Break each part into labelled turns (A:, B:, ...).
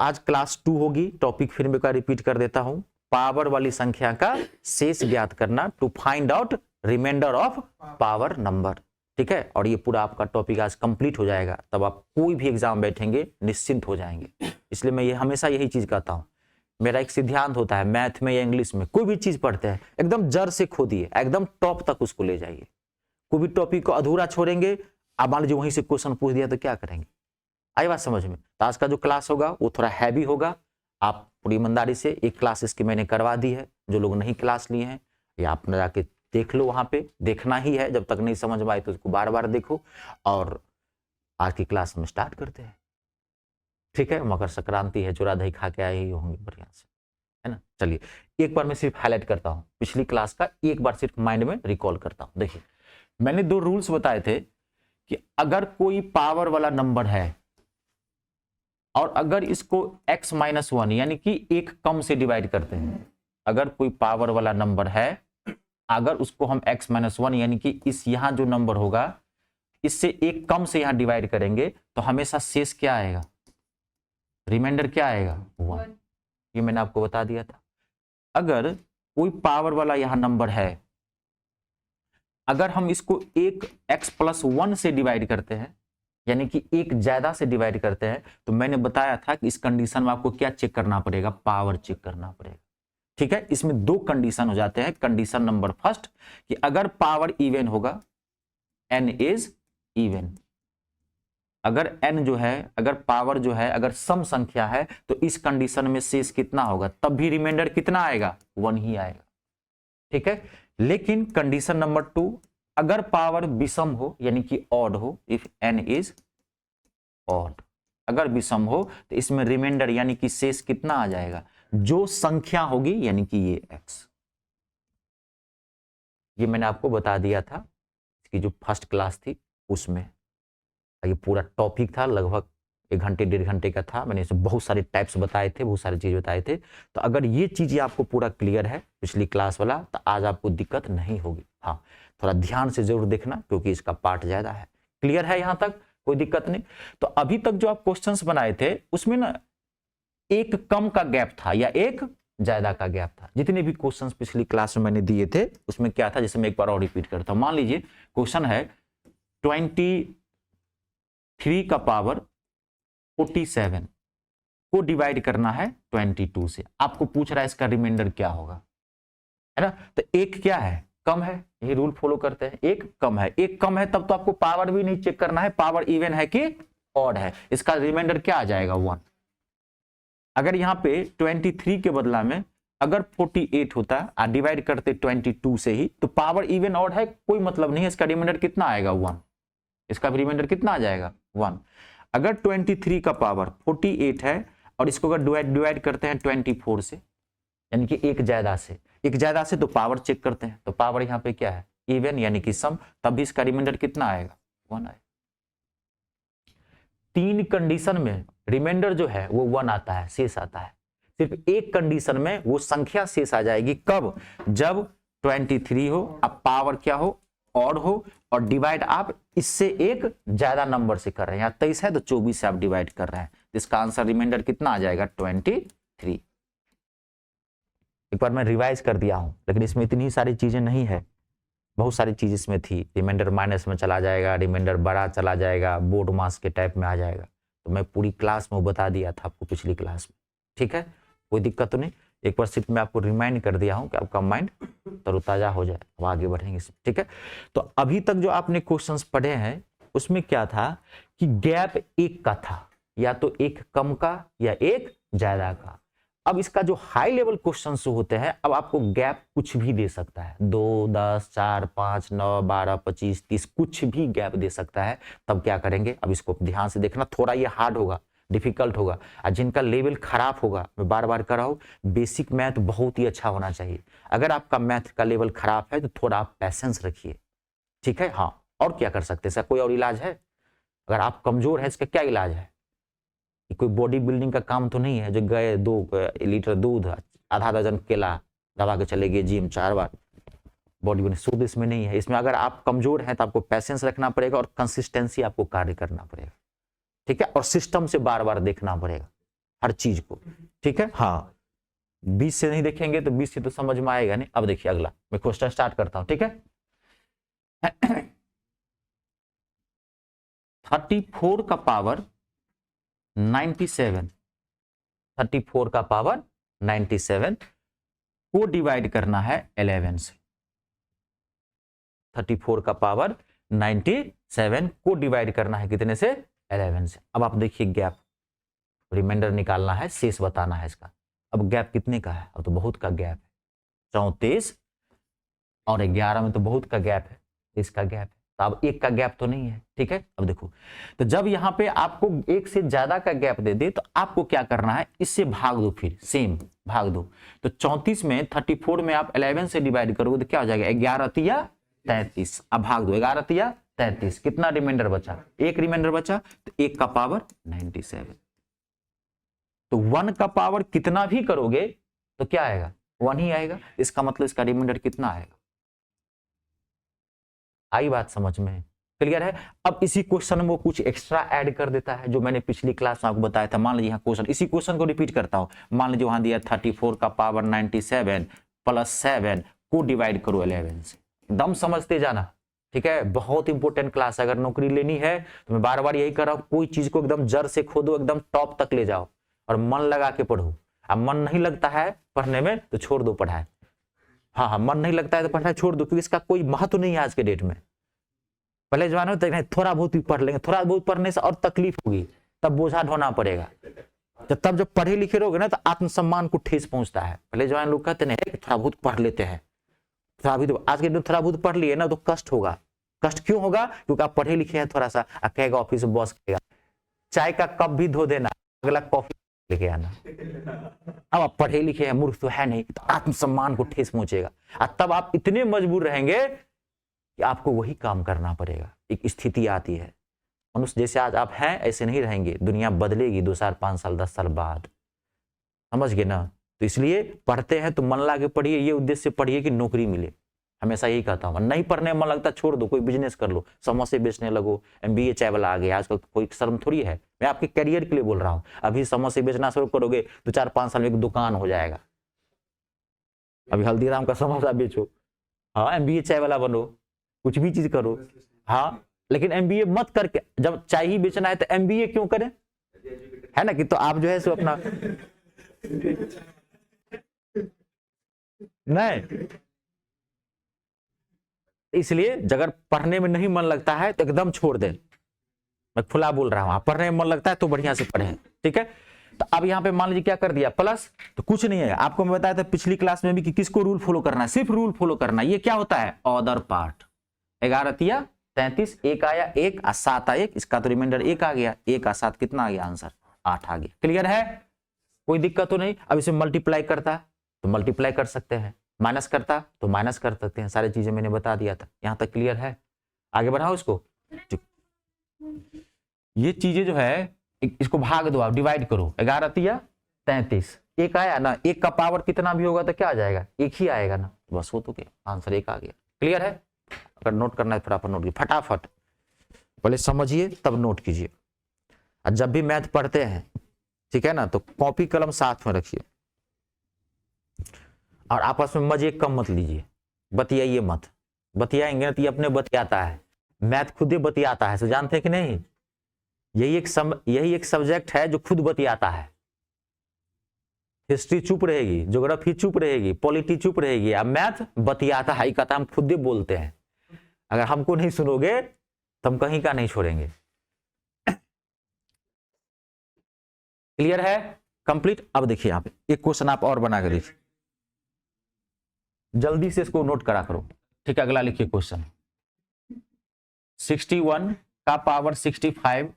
A: आज क्लास 2 होगी। टॉपिक फिर मैं एक बार रिपीट कर देता हूं, पावर वाली संख्या का शेष ज्ञात करना, to find out remainder of power number. ठीक है, और ये पूरा आपका टॉपिक आज कंप्लीट हो जाएगा, तब आप कोई भी एग्जाम बैठेंगे निश्चिंत हो जाएंगे। इसलिए मैं ये हमेशा यही चीज कहता हूं, मेरा एक सिद्धांत होता है, मैथ में या इंग्लिश में कोई भी चीज पढ़ते हैं एकदम जड़ से खोदिए, एकदम टॉप तक उसको ले जाइए। कोई भी टॉपिक को अधूरा छोड़ेंगे, आप मान लीजिए वहीं से क्वेश्चन पूछ दिया तो क्या करेंगे? आई बात समझ में? तो आज का जो क्लास होगा वो थोड़ा हैवी होगा। आप पूरी ईमानदारी से एक क्लास इसकी मैंने करवा दी है, जो लोग नहीं क्लास लिए हैं या आप जाके देख लो, वहां पे देखना ही है, जब तक नहीं समझ में आए तो उसको बार बार देखो। और आज की क्लास हम स्टार्ट करते हैं। ठीक है, मकर संक्रांति है, चूरा दही खा के आए ही होंगे बढ़िया से, है ना। चलिए एक बार मैं सिर्फ हाईलाइट करता हूं पिछली क्लास का, एक बार सिर्फ माइंड में रिकॉल करता हूं। देखिए मैंने 2 रूल्स बताए थे कि अगर कोई पावर वाला नंबर है और अगर इसको x-1 यानी कि एक कम से डिवाइड करते हैं, अगर कोई पावर वाला नंबर है, अगर उसको हम x-1 यानी कि इस यहां जो नंबर होगा इससे एक कम से यहां डिवाइड करेंगे तो हमेशा शेष क्या आएगा, रिमाइंडर क्या आएगा, 1। ये मैंने आपको बता दिया था। अगर कोई पावर वाला यहां नंबर है, अगर हम इसको एक x+1 से डिवाइड करते हैं यानी कि एक ज्यादा से डिवाइड करते हैं, तो मैंने बताया था कि इस कंडीशन में आपको क्या चेक करना पड़ेगा, पावर चेक करना पड़ेगा। ठीक है, इसमें 2 कंडीशन हो जाते हैं। कंडीशन नंबर फर्स्ट कि अगर पावर इवन होगा, n इज इवन, अगर n जो है, अगर पावर जो है, अगर सम संख्या है, तो इस कंडीशन में शेष कितना होगा, तब भी रिमाइंडर कितना आएगा, 1 ही आएगा। ठीक है, लेकिन कंडीशन नंबर 2, अगर पावर विषम हो यानी कि ऑड हो, इफ n इज ऑड, अगर विषम हो तो इसमें रिमाइंडर यानी कि शेष कितना आ जाएगा, जो संख्या होगी यानी कि ये x। ये मैंने आपको बता दिया था इसकी जो फर्स्ट क्लास थी उसमें। ये पूरा टॉपिक था, लगभग 1 घंटे 1.5 घंटे का था। मैंने इसे बहुत सारे टाइप्स बताए थे, बहुत सारी चीज बताए थे। तो अगर ये चीज आपको पूरा क्लियर है पिछली क्लास वाला, तो आज आपको दिक्कत नहीं होगी। हाँ, थोड़ा ध्यान से जरूर देखना क्योंकि इसका पार्ट ज्यादा है। क्लियर है यहां तक, कोई दिक्कत नहीं? तो अभी तक जो आप क्वेश्चंस बनाए थे उसमें ना एक कम का गैप था या एक ज्यादा का गैप था। जितने भी क्वेश्चंस पिछली क्लास में मैंने दिए थे उसमें क्या था, जैसे मैं एक बार और रिपीट करता हूं। मान लीजिए क्वेश्चन है 23 का पावर 47 को डिवाइड करना है 22 से। आपको पूछ रहा है इसका रिमाइंडर क्या होगा, है ना। तो एक क्या है, कम है, यही रूल फॉलो करते हैं। एक कम है, एक कम है तब तो आपको पावर भी नहीं चेक करना है, पावर इवन है कि ऑड है। इसका रिमाइंडर क्या आ जाएगा, 1। अगर यहाँ पे 23 के बदला में अगर 48 होता और डिवाइड करते 22 से ही, तो पावर इवन ऑड है कोई मतलब नहीं है, इसका रिमाइंडर कितना आएगा, 1। इसका रिमाइंडर कितना आ जाएगा, 1। अगर 23 का पावर 48 है और इसको अगर डिवाइड करते हैं 24 से यानी कि एक ज्यादा से, एक ज्यादा से, तो पावर चेक करते हैं, तो पावर यहाँ पे क्या है, इवन यानी कि सम, तब भी इसका रिमाइंडर कितना आएगा, 1 आएगा। 3 कंडीशन में रिमाइंडर जो है वो 1 आता है, शेष आता है। सिर्फ एक कंडीशन में वो संख्या शेष आ जाएगी, कब, जब 23 हो, अब पावर क्या हो, ऑड हो, और डिवाइड आप इससे एक ज्यादा नंबर से कर रहे हैं। यहाँ 23 है तो 24 से आप डिवाइड कर रहे हैं, इसका आंसर रिमाइंडर कितना आ जाएगा, 23। एक बार मैं रिवाइज कर दिया हूं, लेकिन इसमें इतनी सारी चीजें नहीं है, बहुत सारी चीज इसमें थी। रिमाइंडर माइनस में चला जाएगा, रिमाइंडर बड़ा चला जाएगा, बोर्ड मास के टाइप में आ जाएगा। तो मैं पूरी क्लास में बता दिया था आपको पिछली क्लास में। ठीक है, कोई दिक्कत तो नहीं। एक बार सिर्फ मैं आपको रिमाइंड कर दिया हूं कि आपका माइंड तरोताजा हो जाए, अब आगे बढ़ेंगे। ठीक है, तो अभी तक जो आपने क्वेश्चंस पढ़े हैं उसमें क्या था कि गैप एक का था, या तो एक कम का या एक ज्यादा का। अब इसका जो हाई लेवल क्वेश्चन होते हैं, अब आपको गैप कुछ भी दे सकता है, 2, 10, 4, 5, 9, 12, 25, 30, कुछ भी गैप दे सकता है। तब क्या करेंगे, अब इसको ध्यान से देखना, थोड़ा ये हार्ड होगा, डिफिकल्ट होगा, और जिनका लेवल खराब होगा, मैं बार बार कर रहा हूं, बेसिक मैथ बहुत ही अच्छा होना चाहिए। अगर आपका मैथ का लेवल खराब है तो थोड़ा आप पैसेंस रखिए। ठीक है, हाँ, और क्या कर सकते हैं, इसका कोई और इलाज है? अगर आप कमजोर है, इसका क्या इलाज है? कोई बॉडी बिल्डिंग का काम तो नहीं है जो गए 2 लीटर दूध, आधा दर्जन केला दबा के चले गए जिम 4 बार, बॉडी बिल्डिंग शुद्ध इसमें नहीं है। इसमें अगर आप कमजोर हैं तो आपको पैसेंस रखना पड़ेगा और कंसिस्टेंसी आपको कार्य करना पड़ेगा। ठीक है, और सिस्टम से बार बार देखना पड़ेगा। हर चीज को, ठीक है। हाँ 20 से नहीं देखेंगे तो 20 से तो समझ में आएगा नहीं। अब देखिए अगला मैं क्वेश्चन स्टार्ट करता हूं, ठीक है। 34 का पावर 97, 34 का पावर 97 को डिवाइड करना है 11 से। 34 का पावर 97 को डिवाइड करना है कितने से? 11 से। अब आप देखिए गैप, रिमाइंडर निकालना है, शेष बताना है इसका। अब गैप कितने का है? अब तो बहुत का गैप है, 34 और 11 में तो बहुत का गैप है, इसका गैप है, तो अब एक का गैप तो नहीं है, ठीक है। अब देखो तो जब यहाँ पे आपको एक से ज्यादा का गैप दे दे तो आपको क्या करना है, इससे भाग दो, फिर सेम भाग दो। तो 34 में 34 में आप 11 से डिवाइड करोगे तो क्या हो जाएगा? 11 तिया 33। अब भाग दो, 11 तिया 33, कितना रिमाइंडर बचा? एक रिमाइंडर बचा, तो एक का पावर 97। तो 1 का पावर कितना भी करोगे तो क्या आएगा? 1 ही आएगा। इसका मतलब इसका रिमाइंडर कितना आएगा? आई बात समझ में? क्लियर है? अब इसी क्वेश्चन में वो कुछ एक्स्ट्रा ऐड कर देता है जो मैंने पिछली क्लास में आपको बताया था। मान लीजिए यहाँ क्वेश्चन, इसी क्वेश्चन को रिपीट करता हूं। मान लीजिए वहां दिया 34 का पावर 97 प्लस 7 को डिवाइड करो 11 से। एकदम समझते जाना, ठीक है। बहुत इंपॉर्टेंट क्लास है। अगर नौकरी लेनी है तो मैं बार बार यही कर रहा हूं, कोई चीज को एकदम जड़ से खोदो, एकदम टॉप तक ले जाओ और मन लगा के पढ़ो। अब मन नहीं लगता है पढ़ने में तो छोड़ दो पढ़ाई। हाँ, मन नहीं लगता है तो पढ़ाई छोड़ दो, क्योंकि इसका कोई महत्व नहीं है आज के डेट में। पहले जमाने में थोड़ा बहुत भी पढ़ लेंगे, थोड़ा बहुत पढ़ने से और तकलीफ होगी, तब बोझा ढोना पड़ेगा। तो तब जब पढ़े लिखे रहोगे ना तो आत्मसम्मान को ठेस पहुंचता है। पहले जमाने लोग कहते नहीं थोड़ा बहुत पढ़ लेते हैं, थोड़ा भी, तो आज के दिन थोड़ा बहुत पढ़ लिए ना तो कष्ट होगा। कष्ट क्यों होगा? क्योंकि आप पढ़े लिखे हैं थोड़ा सा। कहेगा ऑफिस में बॉस कहेगा चाय का कप भी धो देना, अगला कॉफी लेके आना। अब आप पढ़े लिखे हैं, मूर्ख तो है नहीं, तो आत्मसम्मान को ठेस पहुंचेगा। और तब आप इतने मजबूर रहेंगे कि आपको वही काम करना पड़ेगा। एक स्थिति आती है, मनुष्य जैसे आज आप हैं ऐसे नहीं रहेंगे, दुनिया बदलेगी 2 साल 5 साल 10 साल बाद, समझ गए ना। तो इसलिए पढ़ते हैं तो मन लगा के पढ़िए, ये उद्देश्य से पढ़िए कि नौकरी मिले। हमेशा यही कहता हूं। नहीं पढ़ने में मन लगता छोड़ दो, कोई बिजनेस कर लो, समोसे बेचने लगो, MBA चाय वाला आ गया आजकल, कोई शर्म थोड़ी है। मैं आपके करियर के लिए बोल रहा हूं। अभी समोसे बेचना शुरू करोगे तो 4-5 साल में एक दुकान हो जाएगा। अभी हल्दीराम का समोसा बेचो, हाँ MBA चाय वाला बनो, कुछ भी चीज करो, हाँ। लेकिन MBA मत करके, जब चाय ही बेचना है तो MBA क्यों करें, है ना। कि तो आप जो है सो अपना नहीं, इसलिए अगर पढ़ने में नहीं मन लगता है तो एकदम छोड़ दे। मैं खुला बोल रहा हूं, पढ़ने में मन लगता है तो बढ़िया से पढ़ें, ठीक है। तो अब यहाँ पे मान लीजिए क्या कर दिया, प्लस, तो कुछ नहीं है। आपको मैं बताया था पिछली क्लास में भी कि किसको रूल फॉलो करना है, सिर्फ रूल फॉलो करना है। ये क्या होता है? Order part. 11 तिया 33, एक आया 1 और 7 आया 1, इसका तो रिमाइंडर 1 आ गया, 1 और 7 कितना आ गया? आंसर 8 आ गया। क्लियर है? कोई दिक्कत तो नहीं। अब इसे मल्टीप्लाई करता तो मल्टीप्लाई कर सकते हैं, माइनस करता तो माइनस कर सकते हैं, सारी चीजें मैंने बता दिया था। यहां तक क्लियर है? आगे बढ़ाओ इसको। ये चीजें जो है इसको भाग दो, आप डिवाइड करो। 11 तिया 33, एक आया ना, 1 का पावर कितना भी होगा तो क्या आ जाएगा? 1 ही आएगा ना, बस हो तो क्या, आंसर 1 आ गया। क्लियर है? अगर नोट करना है फटाफट नोट कीजिए, फटाफट पहले समझिए तब नोट कीजिए। और जब भी मैथ पढ़ते हैं, ठीक है ना, तो कॉपी कलम साथ में रखिए और आपस में मजे कम मत लीजिए, बतियाइए मत। बतियाएंगे ना तो ये अपने बतियाता है, मैथ खुद ही बतियाता है, तो जानते हैं कि नहीं? यही एक सब्जेक्ट है जो खुद बतियाता है। हिस्ट्री चुप रहेगी, ज्योग्राफी चुप रहेगी, पॉलिटी चुप रहेगी, अब मैथ बतियाता है, कहता हम खुद ही बोलते हैं। अगर हमको नहीं सुनोगे तो हम कहीं का नहीं छोड़ेंगे। क्लियर है? कंप्लीट। अब देखिए यहाँ पे एक क्वेश्चन आप और बना कर देखिए, जल्दी से इसको नोट करा करो, ठीक है। अगला लिखिए क्वेश्चन, 61 का पावर 65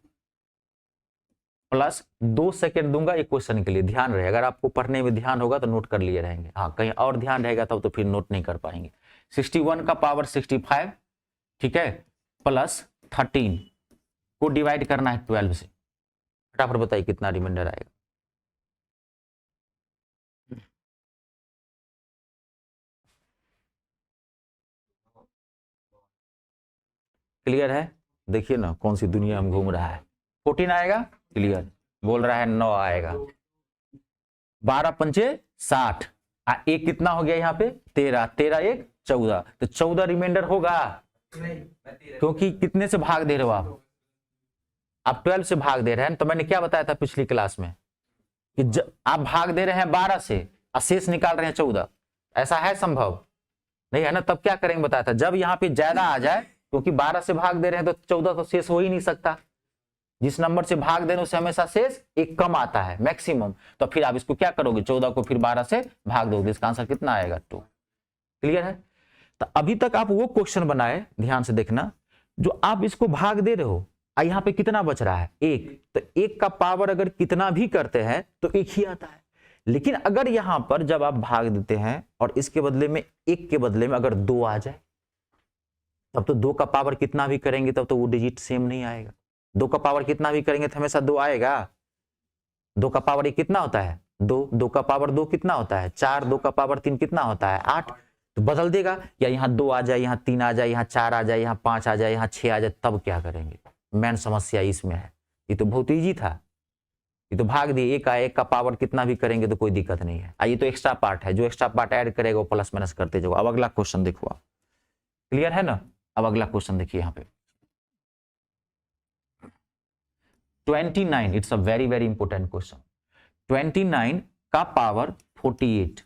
A: प्लस 2 सेकेंड दूंगा एक क्वेश्चन के लिए, ध्यान रहे। अगर आपको पढ़ने में ध्यान होगा तो नोट कर लिए रहेंगे, हाँ कहीं और ध्यान रहेगा तब तो फिर नोट नहीं कर पाएंगे। 61 का पावर 65, ठीक है, प्लस 13 को डिवाइड करना है 12 से। फटाफट बताइए कितना रिमाइंडर आएगा? क्लियर है? देखिए ना कौन सी दुनिया में घूम रहा है। 14 आएगा, क्लियर। बोल रहा है 9 आएगा, 12 पंचे 60, एक कितना हो गया यहाँ पे 13, 13 एक 14, तो 14 रिमाइंडर होगा क्योंकि कितने से भाग दे रहे हो आप 12 से भाग दे रहे हैं। तो मैंने क्या बताया था पिछली क्लास में कि आप भाग दे रहे हैं 12 से और शेष निकाल रहे हैं 14, ऐसा है संभव नहीं है ना। तब क्या करेंगे बताया था, जब यहाँ पे ज्यादा आ जाए, क्योंकि 12 से भाग दे रहे हैं तो 14 तो शेष हो ही नहीं सकता, जिस नंबर से भाग दे रहे हैं उससे हमेशा शेष एक कम आता है मैक्सिमम। तो फिर आप इसको क्या करोगे, 14 को फिर 12 से भाग दोगे, इसका आंसर कितना आएगा 2। क्लियर है। तो अभी तक आप वो क्वेश्चन बनाए, ध्यान से देखना, जो आप इसको भाग दे रहे हो, यहाँ पे कितना बच रहा है 1, तो 1 का पावर अगर कितना भी करते हैं तो 1 ही आता है। लेकिन अगर यहां पर जब आप भाग देते हैं और इसके बदले में 1 के बदले में अगर 2 आ जाए, तब तो 2 का पावर कितना भी करेंगे तब तो वो डिजिट सेम नहीं आएगा। 2 का पावर कितना भी करेंगे तो हमेशा 2 आएगा। 2 का पावर 1 कितना होता है 2, 2 का पावर 2 कितना होता है 4, 2 का पावर 3 कितना होता है 8। तो बदल देगा, या यहाँ 2 आ जाए, यहाँ 3 आ जाए, यहाँ 4 आ जाए, यहाँ 5 आ जाए, यहाँ 6 आ जाए, तब क्या करेंगे। मेन समस्या इसमें है। ये तो बहुत इजी था, ये तो भाग दिए, 1 का पावर कितना भी करेंगे तो कोई दिक्कत नहीं है। ये तो एक्स्ट्रा पार्ट है, जो एक्स्ट्रा पार्ट ऐड करेगा वो प्लस माइनस करते जाओ। अब अगला क्वेश्चन देखो आप, क्लियर है ना। अब अगला क्वेश्चन देखिए यहाँ पे 29, it's a very very important question. 29 का पावर 48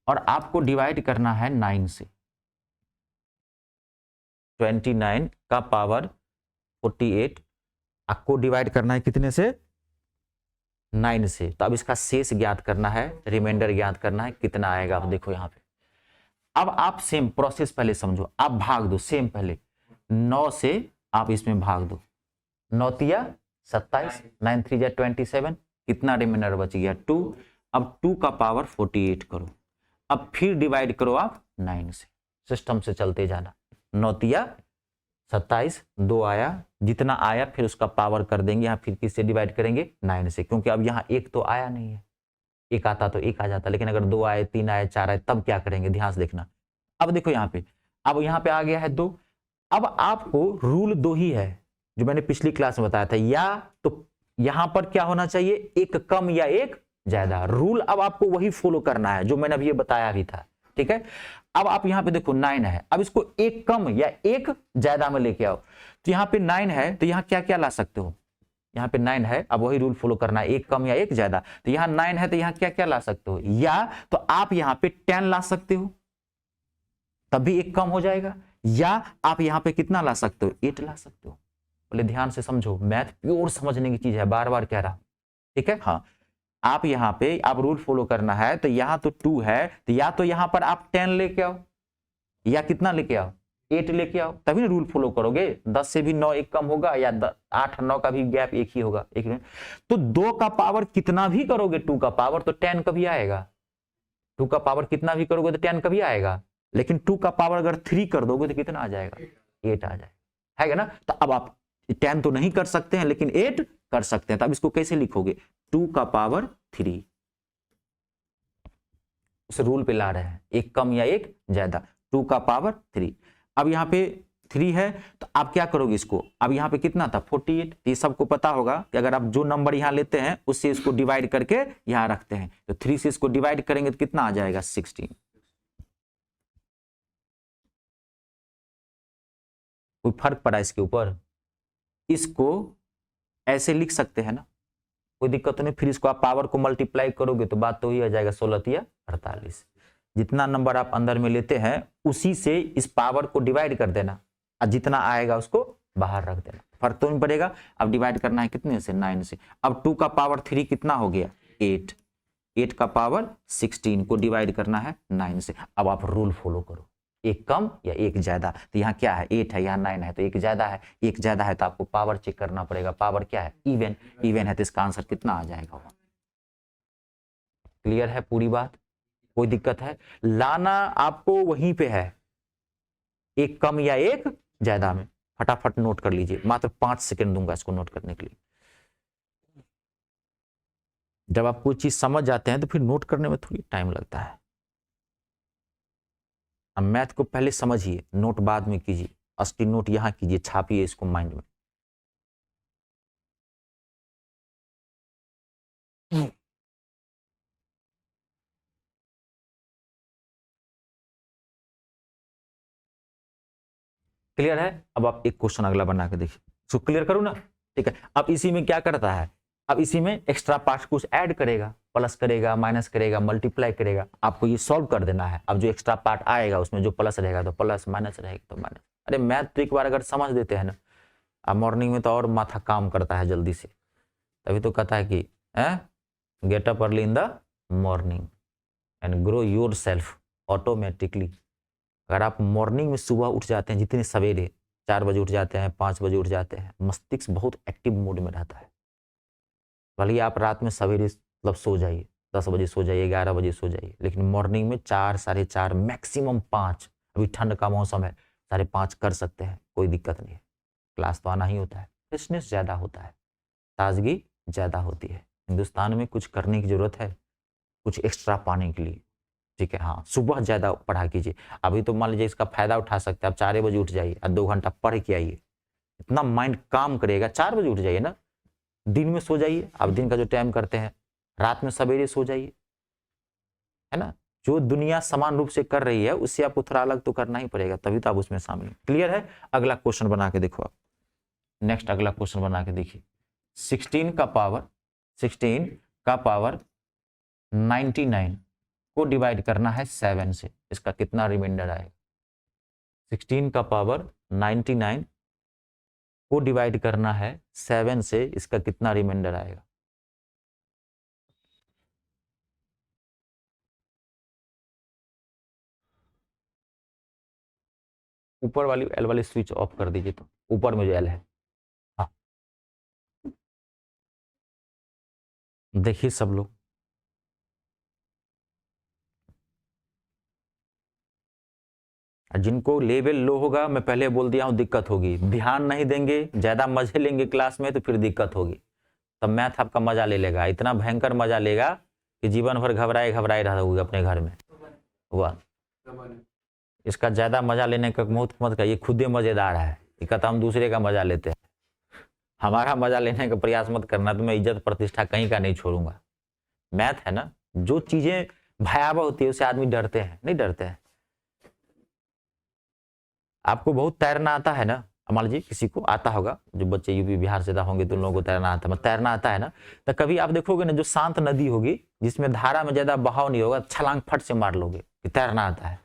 A: और आपको डिवाइड करना है 9 से। 29 का पावर 48 आपको डिवाइड करना है कितने से 9 से। तो अब इसका शेष ज्ञात करना है, रिमाइंडर ज्ञात करना है, कितना आएगा आप देखो यहाँ पे। अब आप सेम प्रोसेस पहले समझो, आप भाग दो सेम पहले 9 से आप इसमें भाग दो, 9 तिया 27, 9 3 जा 27, कितना रिमाइंडर बच गया 2। अब 2 का पावर 48 करो, अब फिर डिवाइड करो आप 9 से, सिस्टम से चलते जाना। 9 तिया 27, 2 आया, जितना आया फिर उसका पावर कर देंगे, यहाँ फिर किससे डिवाइड करेंगे 9 से, क्योंकि अब यहाँ 1 तो आया नहीं है, 1 आता तो 1 आ जाता, लेकिन अगर 2 आए 3 आए 4 आए तब क्या करेंगे, ध्यान से देखना। अब देखो यहाँ पे, अब यहाँ पे आ गया है 2। अब आपको रूल 2 ही है जो मैंने पिछली क्लास में बताया था, या तो यहां पर क्या होना चाहिए, 1 कम या 1 ज्यादा। रूल अब आपको वही फॉलो करना है जो मैंने अभी ये बताया भी था, ठीक है। अब आप यहां पे देखो 9 है, अब इसको 1 कम या 1 ज्यादा में लेके आओ। तो यहाँ पे 9 है तो यहाँ क्या क्या ला सकते हो, यहाँ पे 9 है, अब वही रूल फॉलो करना है, 1 कम या 1 ज्यादा। तो यहाँ 9 है तो यहाँ क्या क्या ला सकते हो, या तो आप यहाँ पे 10 ला सकते हो, तब भी 1 कम हो जाएगा, या आप यहाँ पे कितना ला सकते हो 8 ला सकते हो। बोले ध्यान से समझो, मैथ प्योर समझने की चीज है, बार बार कह रहा, ठीक है। हाँ, आप यहाँ पे आप रूल फॉलो करना है, तो यहाँ तो 2 है तो या तो यहाँ पर आप 10 लेके आओ, या कितना लेके आओ 8 लेके आओ, तभी ना रूल फॉलो करोगे। 10 से भी 9 1 कम होगा, या 8 9 का भी गैप 1 ही होगा, एक मिनट। तो 2 का पावर कितना भी करोगे 2 का पावर तो 10 कभी आएगा, 2 का पावर कितना भी करोगे तो 10 कभी आएगा। लेकिन 2 का पावर अगर 3 कर दोगे तो कितना आ जाएगा 8 आ जाएगा, है ना। तो अब आप 10 तो नहीं कर सकते हैं लेकिन 8 कर सकते हैं, तो अब इसको कैसे लिखोगे 2 का पावर 3, उस रूल पे ला रहे हैं, 1 कम या 1 ज्यादा, 2 का पावर 3। अब यहाँ पे 3 है तो आप क्या करोगे इसको, अब यहाँ पे कितना था 48, ये सबको पता होगा कि अगर आप जो नंबर यहाँ लेते हैं उससे इसको डिवाइड करके यहाँ रखते हैं, तो 3 से इसको डिवाइड करेंगे तो कितना आ जाएगा 16। कोई फर्क पड़ा इसके ऊपर, इसको ऐसे लिख सकते हैं ना, कोई दिक्कत नहीं। फिर इसको आप पावर को मल्टीप्लाई करोगे तो बात तो ही आ जाएगा 16 तिया 48। जितना नंबर आप अंदर में लेते हैं उसी से इस पावर को डिवाइड कर देना, और जितना आएगा उसको बाहर रख देना, फर्क तो नहीं पड़ेगा। अब डिवाइड करना है कितने से 9 से। अब 2 का पावर 3 कितना हो गया 8, 8 का पावर 16 को डिवाइड करना है 9 से। अब आप रूल फॉलो करो, 1 कम या 1 ज्यादा। तो यहाँ क्या है 8 है, यहाँ 9 है, तो 1 ज्यादा है, 1 ज्यादा है तो आपको पावर चेक करना पड़ेगा, पावर क्या है इवन, इवन है तो इसका आंसर कितना आ जाएगा। क्लियर है पूरी बात, कोई दिक्कत है, लाना आपको वहीं पे है, 1 कम या 1 ज्यादा में। फटाफट नोट कर लीजिए, मात्र 5 सेकंड दूंगा इसको नोट करने के लिए। जब आप कोई चीज समझ जाते हैं तो फिर नोट करने में थोड़ी टाइम लगता है। अब मैथ को पहले समझिए, नोट बाद में कीजिए, असली नोट यहां कीजिए, छापिए इसको माइंड में। क्लियर है? अब आप एक क्वेश्चन अगला बना के देखिए, इसको क्लियर करूँ ना, ठीक है। अब इसी में क्या करता है, अब इसी में एक्स्ट्रा पार्ट कुछ ऐड करेगा, प्लस करेगा, माइनस करेगा, मल्टीप्लाई करेगा, आपको ये सॉल्व कर देना है। अब जो एक्स्ट्रा पार्ट आएगा उसमें जो प्लस रहेगा तो प्लस, माइनस रहेगा तो माइनस। अरे मैथ तो एक बार अगर समझ देते हैं ना, अब मॉर्निंग में तो और माथा काम करता है जल्दी से, तभी तो कहता है कि get up early in the morning and grow your self automatically. अगर आप मॉर्निंग में सुबह उठ जाते हैं, जितने सवेरे 4 बजे उठ जाते हैं, 5 बजे उठ जाते हैं, मस्तिष्क बहुत एक्टिव मोड में रहता है। भले आप रात में सवेरे मतलब सो जाइए, 10 बजे सो जाइए, 11 बजे सो जाइए, लेकिन मॉर्निंग में 4, 4:30, मैक्सिमम 5, अभी ठंड का मौसम है 5:30 कर सकते हैं, कोई दिक्कत नहीं है। क्लास तो आना ही होता है, फ्रेशनेस ज़्यादा होता है, ताजगी ज़्यादा होती है। हिंदुस्तान में कुछ करने की ज़रूरत है, कुछ एक्स्ट्रा पाने के लिए, ठीक है। हाँ, सुबह ज़्यादा पढ़ा कीजिए। अभी तो मान लीजिए इसका फायदा उठा सकते हैं, आप 4 बजे उठ जाइए और 2 घंटा पढ़ के आइए, इतना माइंड काम करेगा। 4 बजे उठ जाइए ना, दिन में सो जाइए, आप दिन का जो टाइम करते हैं, रात में सवेरे सो जाइए, है ना। जो दुनिया समान रूप से कर रही है उससे आपको थोड़ा अलग तो करना ही पड़ेगा, तभी तो आप उसमें शामिल। क्लियर है? अगला क्वेश्चन बना के देखो आप, नेक्स्ट अगला क्वेश्चन बना के देखिए। 16 का पावर 99 को डिवाइड करना है 7 से, इसका कितना रिमाइंडर आएगा? 16 का पावर 99 को डिवाइड करना है 7 से, इसका कितना रिमाइंडर आएगा? ऊपर वाली एल वाली स्विच ऑफ कर दीजिए, तो ऊपर में जो एल है, हाँ देखिए सब लोग, जिनको लेवल लो होगा, मैं पहले बोल दिया हूं दिक्कत होगी, ध्यान नहीं देंगे, ज्यादा मजे लेंगे क्लास में तो फिर दिक्कत होगी। तब मैथ आपका मजा ले लेगा, इतना भयंकर मजा लेगा कि जीवन भर घबराए घबराए रहोगे अपने घर में। वाह, इसका ज्यादा मजा लेने का मत का, ये खुद ही मजेदार है, ये कहता हम दूसरे का मजा लेते हैं, हमारा मजा लेने का प्रयास मत करना, तो मैं इज्जत प्रतिष्ठा कहीं का नहीं छोड़ूंगा। मैथ है ना, जो चीजें भयावह होती है उससे आदमी डरते हैं, नहीं डरते हैं। आपको बहुत तैरना आता है ना, मान लीजिए किसी को आता होगा, जो बच्चे यूपी बिहार से होंगे तो उन लोगों को तैरना आता है, तैरना आता है ना, तो कभी आप देखोगे ना, जो शांत नदी होगी जिसमें धारा में ज्यादा बहाव नहीं होगा, छलांग फट से मार लोगे कि तैरना आता है।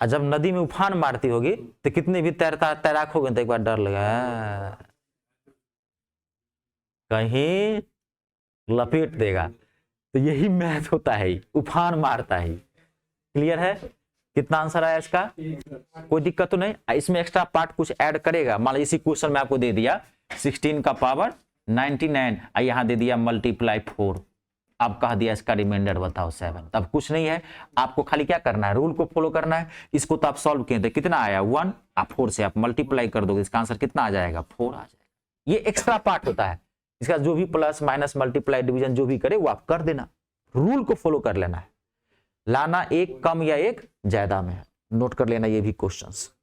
A: और जब नदी में उफान मारती होगी तो कितने भी तैराक होगे तो एक बार डर लगा, कहीं लपेट देगा। तो यही मैथ होता है, उफान मारता है। क्लियर है? कितना आंसर आया इसका? कोई दिक्कत तो नहीं। इसमें एक्स्ट्रा पार्ट कुछ ऐड करेगा, मान लीजिए इसी क्वेश्चन में आपको दे दिया 16 का पावर 99, यहां दे दिया मल्टीप्लाई 4, अब कह दिया इसका रिमाइंडर बताओ 7। तब कुछ नहीं है, आपको खाली क्या करना है, रूल को फॉलो करना है। इसको तो आप सॉल्व किए थे, कितना आया 1, आप 4 से आप मल्टीप्लाई कर दोगे, इसका आंसर कितना आ जाएगा 4 आ जाएगा। ये एक्स्ट्रा पार्ट होता है, इसका जो भी प्लस माइनस मल्टीप्लाई डिवीजन जो भी करे वो आप कर देना, रूल को फॉलो कर लेना है। लाना एक कम या एक ज्यादा में है, नोट कर लेना ये भी क्वेश्चंस।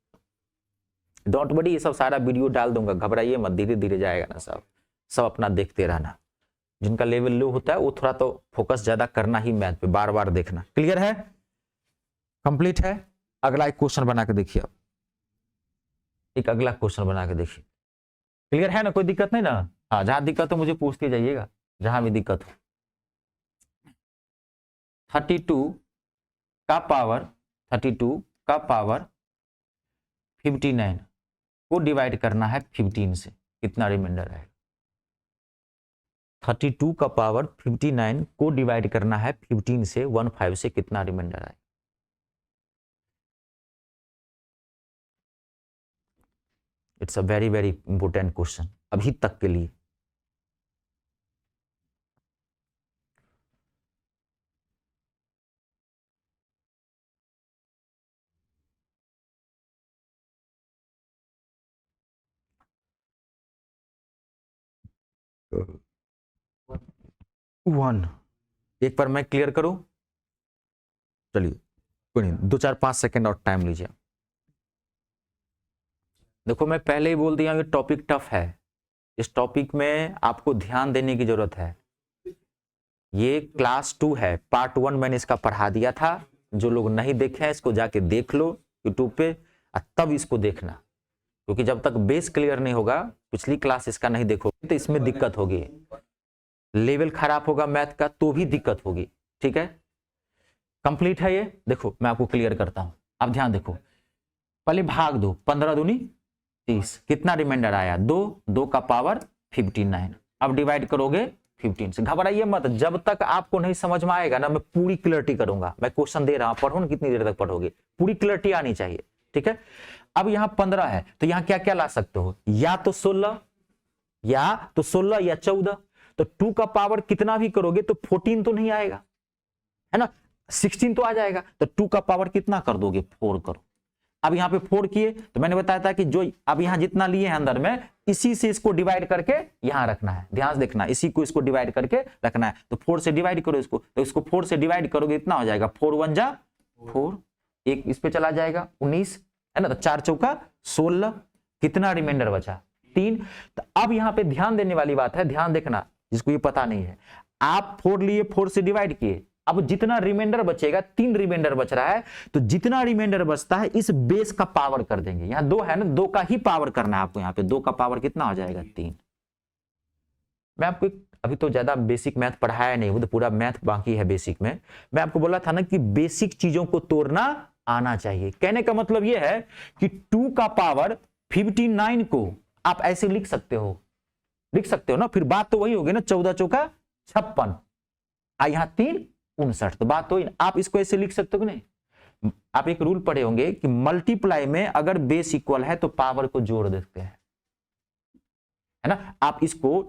A: डोंट वरी, ये सब सारा वीडियो डाल दूंगा, घबराइए मत, धीरे धीरे जाएगा ना, सब अपना देखते रहना। जिनका लेवल लो होता है वो थोड़ा तो फोकस ज्यादा करना ही मैथ पे, बार बार देखना। क्लियर है? कंप्लीट है? अगला एक क्वेश्चन बना के देखिए, एक अगला क्वेश्चन बना के देखिए। क्लियर है ना? कोई दिक्कत नहीं ना? हाँ, जहां दिक्कत हो मुझे पूछते जाइएगा, जहां भी दिक्कत हो। 32 का पावर 59 को डिवाइड करना है 15 से, कितना रिमाइंडर है? 32 का पावर 59 को डिवाइड करना है 15 से, 15 से कितना रिमाइंडर है? It's a very very important question अभी तक के लिए। वन, एक बार मैं क्लियर करूं, चलिए कोई नहीं, 2-4-5 सेकेंड और टाइम लीजिए। देखो मैं पहले ही बोल दिया ये टॉपिक टफ है, इस टॉपिक में आपको ध्यान देने की जरूरत है। ये क्लास 2 है, पार्ट 1 मैंने इसका पढ़ा दिया था, जो लोग नहीं देखे हैं इसको जाके देख लो यूट्यूब पे, तब इसको देखना, क्योंकि जब तक बेस क्लियर नहीं होगा, पिछली क्लास इसका नहीं देखोगे तो इसमें दिक्कत होगी, लेवल खराब होगा मैथ का तो भी दिक्कत होगी। ठीक है, कंप्लीट है ये। देखो मैं आपको क्लियर करता हूं, अब ध्यान देखो, पहले भाग दो, 15 दूनी 30, कितना रिमाइंडर आया 2, 2 का पावर 59। अब डिवाइड करोगे 15 से। घबराइए मत, जब तक आपको नहीं समझ में आएगा ना मैं पूरी क्लियरिटी करूंगा। मैं क्वेश्चन दे रहा हूं, पढ़ो ना, कितनी देर तक पढ़ोगे, पूरी क्लियरिटी आनी चाहिए। ठीक है, अब यहां 15 है तो यहां क्या क्या ला सकते हो, या तो 16 या 14। तो 2 का पावर कितना भी करोगे तो 14 तो नहीं आएगा, है ना, 16 तो आ जाएगा। तो 2 का पावर कितना कर दोगे, 4 करो। अब यहाँ पे 4 किए तो मैंने बताया था कि जो अब यहाँ जितना लिए हैं अंदर में, इसी से इसको डिवाइड करके यहां रखना है। ध्यान से देखना, इसी को इसको डिवाइड करके रखना है। तो 4 से डिवाइड करो इसको, तो इसको 4 से डिवाइड करोगे इतना हो जाएगा 4 1 जा 4, एक इस पे चला जाएगा 19, है ना, तो 4 चौका 16, कितना रिमाइंडर बचा 3। तो अब यहाँ पे ध्यान देने वाली बात है, ध्यान देखना, जिसको ये पता नहीं है, आप 4 लिए, 4 से डिवाइड किए, अब जितना रिमाइंडर बचेगा, 3 रिमाइंडर बच रहा है, तो जितना रिमाइंडर बचता है इस बेस का पावर कर देंगे। यहां 2 है ना, 2 का ही पावर करना है आपको। यहां पे 2 का पावर कितना हो जाएगा 3। मैं आपको अभी तो ज्यादा बेसिक मैथ पढ़ाया नहीं, वो तो पूरा मैथ बाकी है बेसिक में। मैं आपको बोला था ना कि बेसिक चीजों को तोड़ना आना चाहिए। कहने का मतलब यह है कि 2 का पावर 59 को आप ऐसे लिख सकते हो, लिख सकते हो ना, फिर बात तो वही होगी ना, 14 चौका 56, यहां 3 59। तो बात तो आप इसको ऐसे लिख सकते हो कि नहीं। आप एक रूल पढ़े होंगे कि मल्टीप्लाई में अगर बेस इक्वल है तो पावर को जोड़ देते हैं, है ना। आप इसको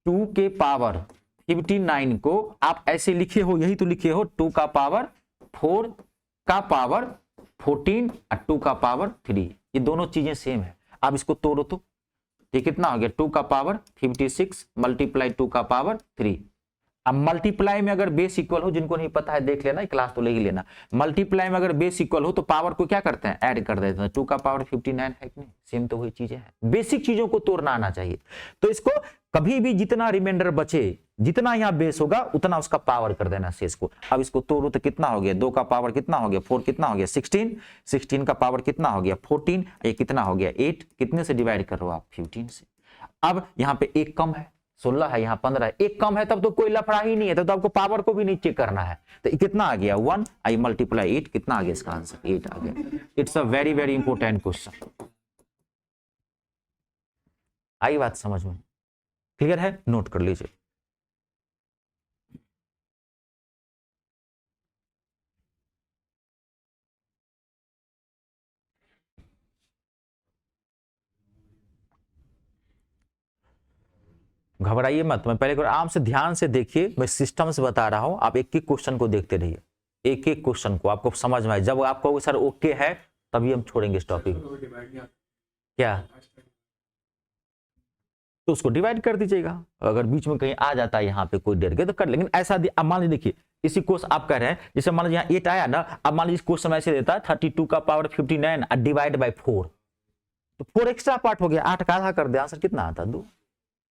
A: 2 के पावर 59 को आप ऐसे लिखे हो, यही तो लिखे हो, 2 का पावर 4 का पावर 14 और 2 का पावर 3, ये दोनों चीजें सेम है। आप इसको तोड़ो तो ये कितना हो गया, 2 का पावर 56 मल्टीप्लाई 2 का पावर 3। अब मल्टीप्लाई में अगर बेस इक्वल हो, जिनको नहीं पता है देख लेना, क्लास तो ले ही लेना, मल्टीप्लाई में अगर बेस इक्वल हो तो पावर को क्या करते हैं, ऐड कर देते हैं। 2 का पावर 59 है कि नहीं, सेम तो वही चीजें हैं। बेसिक चीजों को तोड़ना आना चाहिए। तो इसको कभी भी जितना रिमाइंडर बचे, जितना यहां बेस होगा उतना उसका पावर कर देना शेष को। अब इसको तोड़ो तो कितना हो गया, 2 का पावर कितना हो गया 4, कितना हो गया 16, 16 का पावर कितना हो गया 14, ये कितना हो गया 8, कितने से डिवाइड करो आप 15 से। अब यहाँ पे एक कम है, 16 है, यहाँ 15 है, एक कम है, तब तो कोई लफड़ा ही नहीं है, तब तो आपको पावर को भी नहीं चेक करना है। तो कितना आ गया 1, आई मल्टीप्लाई 8, कितना आ गया इसका आंसर 8 आ गया। It's a very very important question. आई बात समझ में, क्लियर है, नोट कर लीजिए। घबराइए मत, मैं पहले आराम से ध्यान से देखिए, मैं सिस्टम से बता रहा हूं, आप एक एक क्वेश्चन को देखते रहिए, एक एक क्वेश्चन को आपको समझ में आए। जब आपको सर ओके है तभी हम छोड़ेंगे इस टॉपिक। क्या, तो उसको डिवाइड कर दीजिएगा, अगर बीच में कहीं आ जाता है यहाँ पे कोई डर के तो कर, लेकिन ऐसा अब मान लीजिए, देखिए इसी क्वेश्चन आप कह रहे हैं, जैसे मान लीजिए यहाँ 8 आया ना, अब मान लीजिए क्वेश्चन ऐसे देता है 32 का पावर 59 डिवाइड बाय 4, तो 4 एक्स्ट्रा पार्ट हो गया, 8 का आधा कर दे, आंसर कितना आता 2,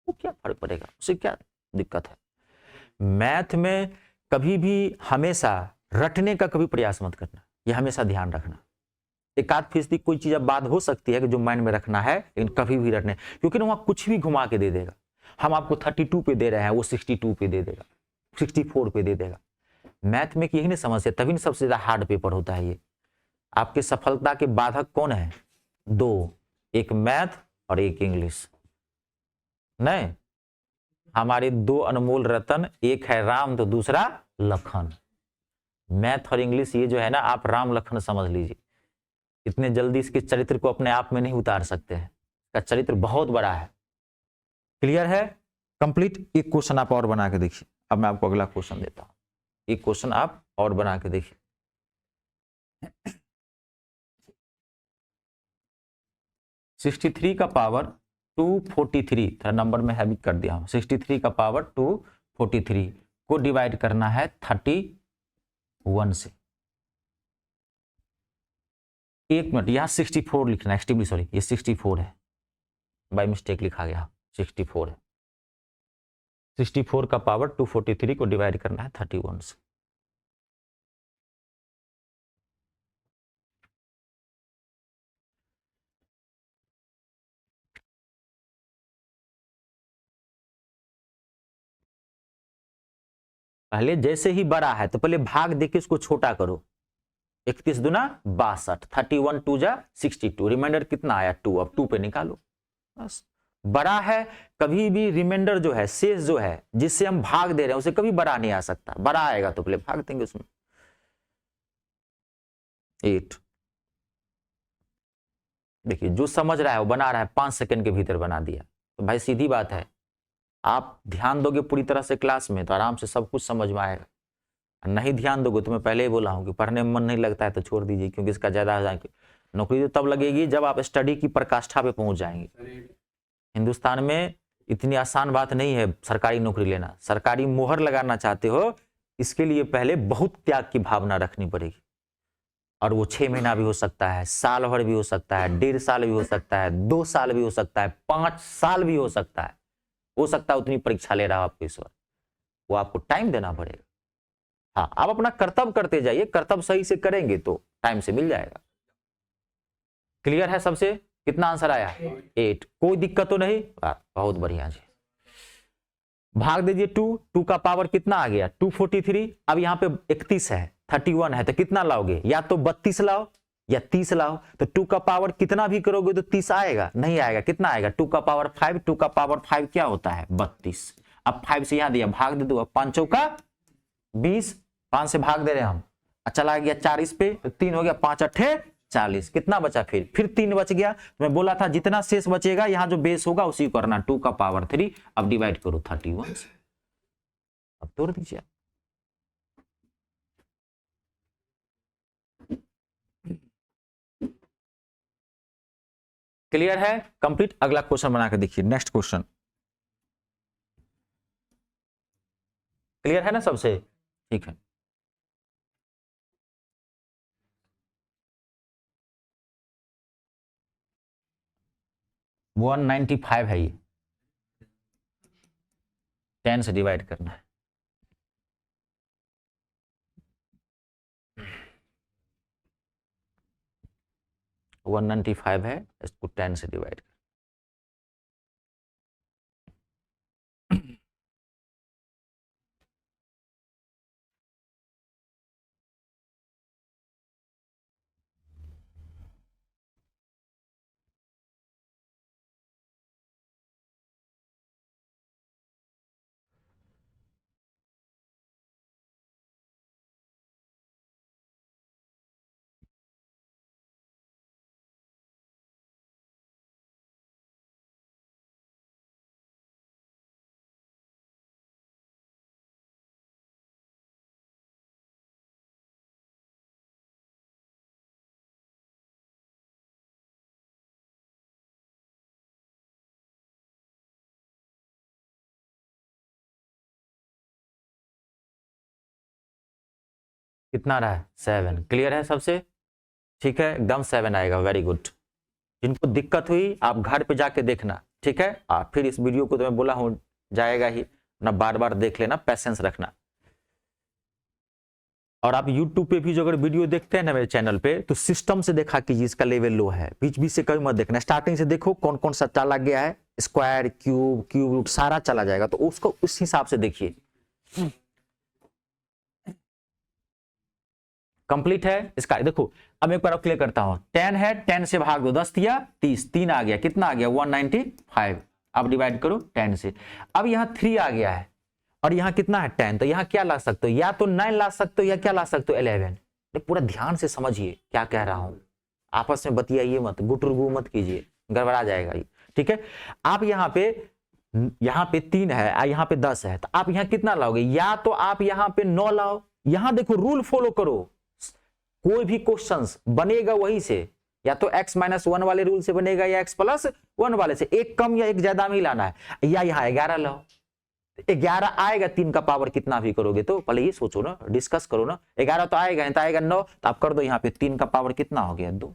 A: वो क्या फर्क पड़ेगा, उससे क्या दिक्कत है। मैथ में कभी भी हमेशा रटने का कभी प्रयास मत करना, ये हमेशा ध्यान रखना। 1-8% कोई चीज अब बात हो सकती है कि जो माइंड में रखना है, लेकिन कभी भी रटने, क्योंकि वहां कुछ भी घुमा के दे देगा। हम आपको 32 पे दे रहे हैं, वो 62 पे दे देगा, 64 पे दे देगा। मैथ में यही नहीं समझते, तभी नहीं सबसे ज्यादा हार्ड पेपर होता है ये। आपके सफलता के बाधक कौन है, 2, एक मैथ और एक इंग्लिश। नहीं, हमारे 2 अनमोल रतन, एक है राम तो दूसरा लखन। मैथ और इंग्लिश ये जो है ना, आप राम लखन समझ लीजिए। इतने जल्दी इसके चरित्र को अपने आप में नहीं उतार सकते हैं, इसका चरित्र बहुत बड़ा है। क्लियर है, कंप्लीट। एक क्वेश्चन आप और बना के देखिए, अब मैं आपको अगला क्वेश्चन देता हूं, एक क्वेश्चन आप और बना के देखिए। 63 का पावर 243, थोड़ा नंबर में हैबिट कर दिया हूं, 63 का पावर 243 को डिवाइड करना है 31 से। एक मिनट, यहां 64 लिखना है, एक्सट्रीमली सॉरी, ये 64 है, बाय मिस्टेक लिखा गया, 64 है। 64 का पावर 243 को डिवाइड करना है 31 से। पहले जैसे ही बड़ा है तो पहले भाग देके उसको छोटा करो। 31 दूना 62, 31 2 जा 62, रिमाइंडर कितना आया 2, अब 2 पे निकालो बस। बड़ा है, कभी भी रिमाइंडर जो है, शेष जो है जिससे हम भाग दे रहे हैं उसे कभी बड़ा नहीं आ सकता, बड़ा आएगा तो पहले भाग देंगे उसमें। 8, देखिए जो समझ रहा है वो बना रहा है, 5 सेकंड के भीतर बना दिया। तो भाई सीधी बात है, आप ध्यान दोगे पूरी तरह से क्लास में तो आराम से सब कुछ समझ में आएगा। नहीं ध्यान दोगे तो मैं पहले ही बोला हूं कि पढ़ने में मन नहीं लगता है तो छोड़ दीजिए, क्योंकि इसका ज्यादा नौकरी तो तब लगेगी जब आप स्टडी की प्रकाष्ठा पे पहुंच जाएंगे। हिंदुस्तान में इतनी आसान बात नहीं है सरकारी नौकरी लेना। सरकारी मोहर लगाना चाहते हो, इसके लिए पहले बहुत त्याग की भावना रखनी पड़ेगी, और वो 6 महीना भी हो सकता है, साल भर भी हो सकता है, 1.5 साल भी हो सकता है, 2 साल भी हो सकता है, 5 साल भी हो सकता है। उतनी परीक्षा ले रहा हो आपको ईश्वर, वो आपको टाइम देना पड़ेगा। हाँ, आप अपना कर्तव्य करते जाइए, कर्तव्य सही से करेंगे तो टाइम से मिल जाएगा। क्लियर है सबसे? कितना आंसर आया? 8। कोई दिक्कत तो नहीं? बहुत बढ़िया जी। भाग दीजिए 2 का पावर कितना आ गया? 243। अब यहाँ पे 31 है, 31 है, तो कितना लाओगे? या तो 32 लाओ या 30 लाओ। तो 2 का पावर कितना भी करोगे तो 30 आएगा? नहीं आएगा। कितना आएगा? 2 का पावर 5। 2 का पावर 5 क्या होता है? 32। अब 5 से यहां दिया, भाग दे दो। अब 5 चौका 20, 5 से भाग दे रहे हैं हम, चला गया 4 इस पे, तो 3 हो गया, 5 अट्ठे 40। कितना बचा? फिर 3 बच गया। मैं बोला था जितना शेष बचेगा यहाँ जो बेस होगा उसी को करना। 2 का पावर 3। अब डिवाइड करो 31 से, अब तोड़ दीजिए। क्लियर है? कंप्लीट। अगला क्वेश्चन बना के देखिए, नेक्स्ट क्वेश्चन। क्लियर है ना सबसे? ठीक है। वन 195 है ये, 10 से डिवाइड करना है। वो 195 है, इसको 10 से डिवाइड कर। कितना रहा है? 7। क्लियर है सबसे? ठीक है, एकदम 7 आएगा। Very good. जिनको दिक्कत हुई आप घर पे जाके देखना, ठीक है। फिर इस वीडियो को तो मैं बोला हूं जाएगा ही ना, बार बार देख लेना, पैसेंस रखना। और आप YouTube पे भी जो अगर वीडियो देखते हैं ना मेरे चैनल पे, तो सिस्टम से देखा कीजिए, इसका लेवल लो है, बीच बीच से कभी मत देखना। स्टार्टिंग से देखो कौन कौन सा चला गया है, स्क्वायर, क्यूब, क्यूब रूट सारा चला जाएगा, तो उसको उस हिसाब से देखिए। कंप्लीट है इसका? देखो अब एक बार क्लियर करता हूं। 10 है, 10 से भाग दो, 10 दिया 30, 3 आ गया, कितना आ गया? 195। अब डिवाइड करो 10 से। अब यहाँ 3 आ गया है, और यहाँ कितना है? 10। तो यहाँ क्या ला सकते हो? या तो 9 ला सकते हो, या क्या ला सकते हो? 11। पूरा ध्यान से समझिए क्या कह रहा हूं, आपस में बतियाइए मत, गुटरगु मत कीजिए, गड़बड़ा जाएगा ये, ठीक है। आप यहाँ पे 3 है, यहाँ पे 10 है, तो आप यहाँ कितना लाओगे? या तो आप यहाँ पे 9 लाओ। यहाँ देखो रूल फॉलो करो, कोई भी क्वेश्चंस बनेगा वही से, या तो x - 1 वाले रूल से बनेगा, या x + 1 वाले से, एक कम या एक ज्यादा में ही लाना है। या यहाँ 11 लाओ, 11 आएगा, 3 का पावर कितना भी करोगे तो पहले ये सोचो ना, डिस्कस करो ना। 11 तो आएगा, तो आएगा 9, तो आप कर दो यहाँ पे 3 का पावर कितना हो गया? 2।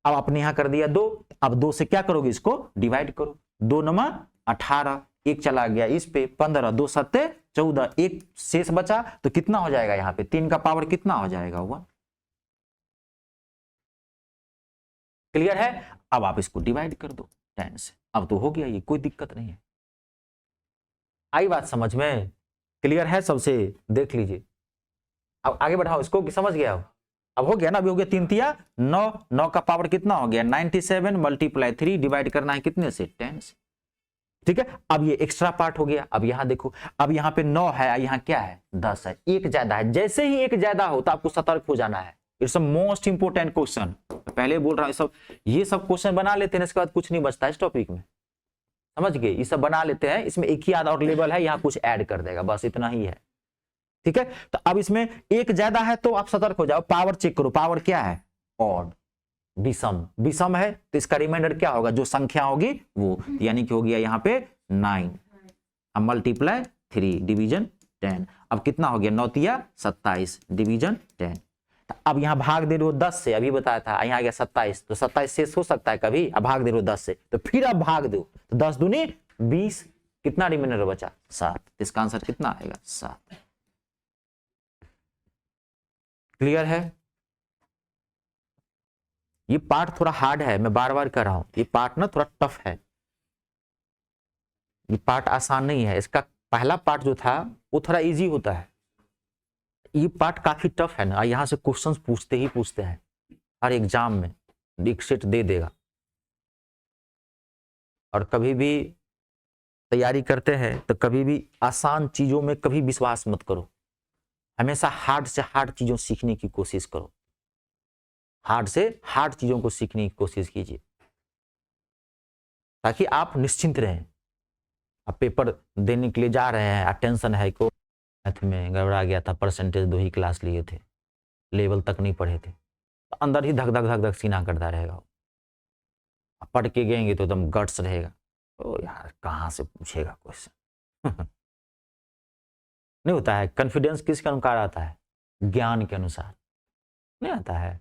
A: अब आपने यहाँ कर दिया 2। अब 2 से क्या करोगे? इसको डिवाइड करो। 2 9 18, एक चला गया इस पे, 15, 2 7 14, एक शेष बचा, तो कितना हो जाएगा? यहाँ पे 3 का पावर कितना हो जाएगा? 1। क्लियर है? अब आप इसको डिवाइड कर दो 10 से, अब तो हो गया, ये कोई दिक्कत नहीं है। आई बात समझ में? क्लियर है सबसे? देख लीजिए, अब आगे बढ़ाओ इसको कि समझ गया हो? अब हो गया ना, अभी हो गया 3 तिया 9, 9 का पावर कितना हो गया 97 मल्टीप्लाई 3 डिवाइड करना है कितने से 10 से, ठीक है। अब ये एक्स्ट्रा पार्ट हो गया। अब यहां देखो, अब यहाँ पे 9 है, यहाँ क्या है 10 है, एक ज्यादा है। जैसे ही एक ज्यादा हो तो आपको सतर्क हो जाना है। It's a most important question, पहले बोल रहा हूं। सब ये सब क्वेश्चन बना लेते हैं, इसके बाद कुछ नहीं बचता इस टॉपिक में, समझ गए? ये सब बना लेते हैं, इसमें एक ही आधा और लेवल है, यहाँ कुछ ऐड कर देगा, बस इतना ही है, ठीक है। तो अब इसमें एक ज्यादा है तो आप सतर्क हो जाओ, पावर चेक करो, पावर क्या है ऑड, विषम, विषम है तो इसका रिमाइंडर क्या होगा, जो संख्या होगी वो, यानी कि हो गया यहाँ पे 9, अब मल्टीप्लाई 3 डिवीजन 10। अब कितना हो गया 9 तिया 27 डिवीजन 10। अब यहाँ भाग दे रहे हो 10 से, अभी बताया था, यहाँ आ गया 27, तो 27 शेष हो सकता है कभी, अब भाग दे रहे हो 10 से, तो फिर अब भाग दो, तो 10 दूनी 20, कितना रिमाइंडर बचा 7, इसका आंसर कितना आएगा 7। क्लियर है? ये पार्ट थोड़ा हार्ड है, मैं बार बार कर रहा हूं, ये पार्ट ना थोड़ा टफ है, ये पार्ट आसान नहीं है। इसका पहला पार्ट जो था वो थोड़ा इजी होता है, ये पार्ट काफी टफ है ना। यहां से क्वेश्चंस पूछते ही पूछते हैं, हर एग्जाम में एक सेट दे देगा। और कभी भी तैयारी करते हैं तो कभी भी आसान चीजों में कभी विश्वास मत करो, हमेशा हार्ड से हार्ड चीजों सीखने की कोशिश करो, हार्ड से हार्ड चीजों को सीखने की कोशिश कीजिए, ताकि आप निश्चिंत रहें। आप पेपर देने के लिए जा रहे हैं, टेंशन है को मैथ में गड़बड़ा गया था, परसेंटेज 2 ही क्लास लिए थे, लेवल तक नहीं पढ़े थे, तो अंदर ही धक धक धक धक सीना करता रहेगा। पढ़ के गएंगे तो एकदम गट्स रहेगा, तो यार कहाँ से पूछेगा क्वेश्चन नहीं होता है। कॉन्फिडेंस किसके अनुसार आता है, ज्ञान के अनुसार नहीं आता है।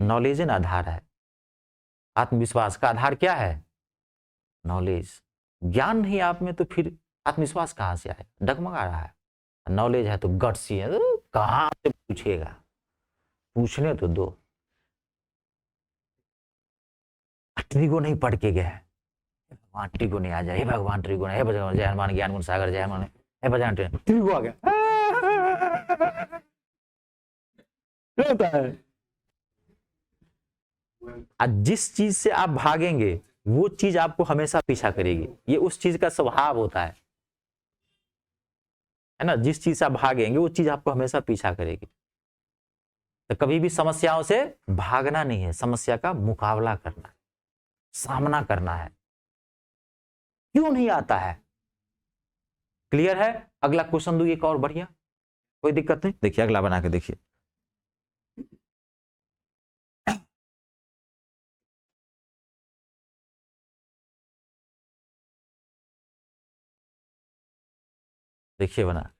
A: नॉलेज इन आधार है, आत्मविश्वास का आधार क्या है नॉलेज। ज्ञान नहीं आप में तो फिर आत्मविश्वास कहाँ से आए, डगमगा रहा है। नॉलेज है तो गट्स ही है, तो कहाँ से पूछेगा, पूछने तो दो। ट्रिगो नहीं पढ़ के गया, भगवान ट्रिगो नहीं आ जाए, हे भगवान ट्रिगो नहीं, हे भगवान जय हनुमान ज्ञान गुण सागर जय हनुमान, हे भगवान ट्रिगो आ गया होता है। जिस चीज से आप भागेंगे वो चीज आपको हमेशा पीछा करेगी, ये उस चीज का स्वभाव होता है ना। जिस चीज से आप भागेंगे वो चीज आपको हमेशा पीछा करेगी। तो कभी भी समस्याओं से भागना नहीं है, समस्या का मुकाबला करना है, सामना करना है। क्यों नहीं आता है? क्लियर है? अगला क्वेश्चन दूंगी एक और बढ़िया, कोई दिक्कत नहीं। देखिए अगला बना के देखिए, देखिए बना,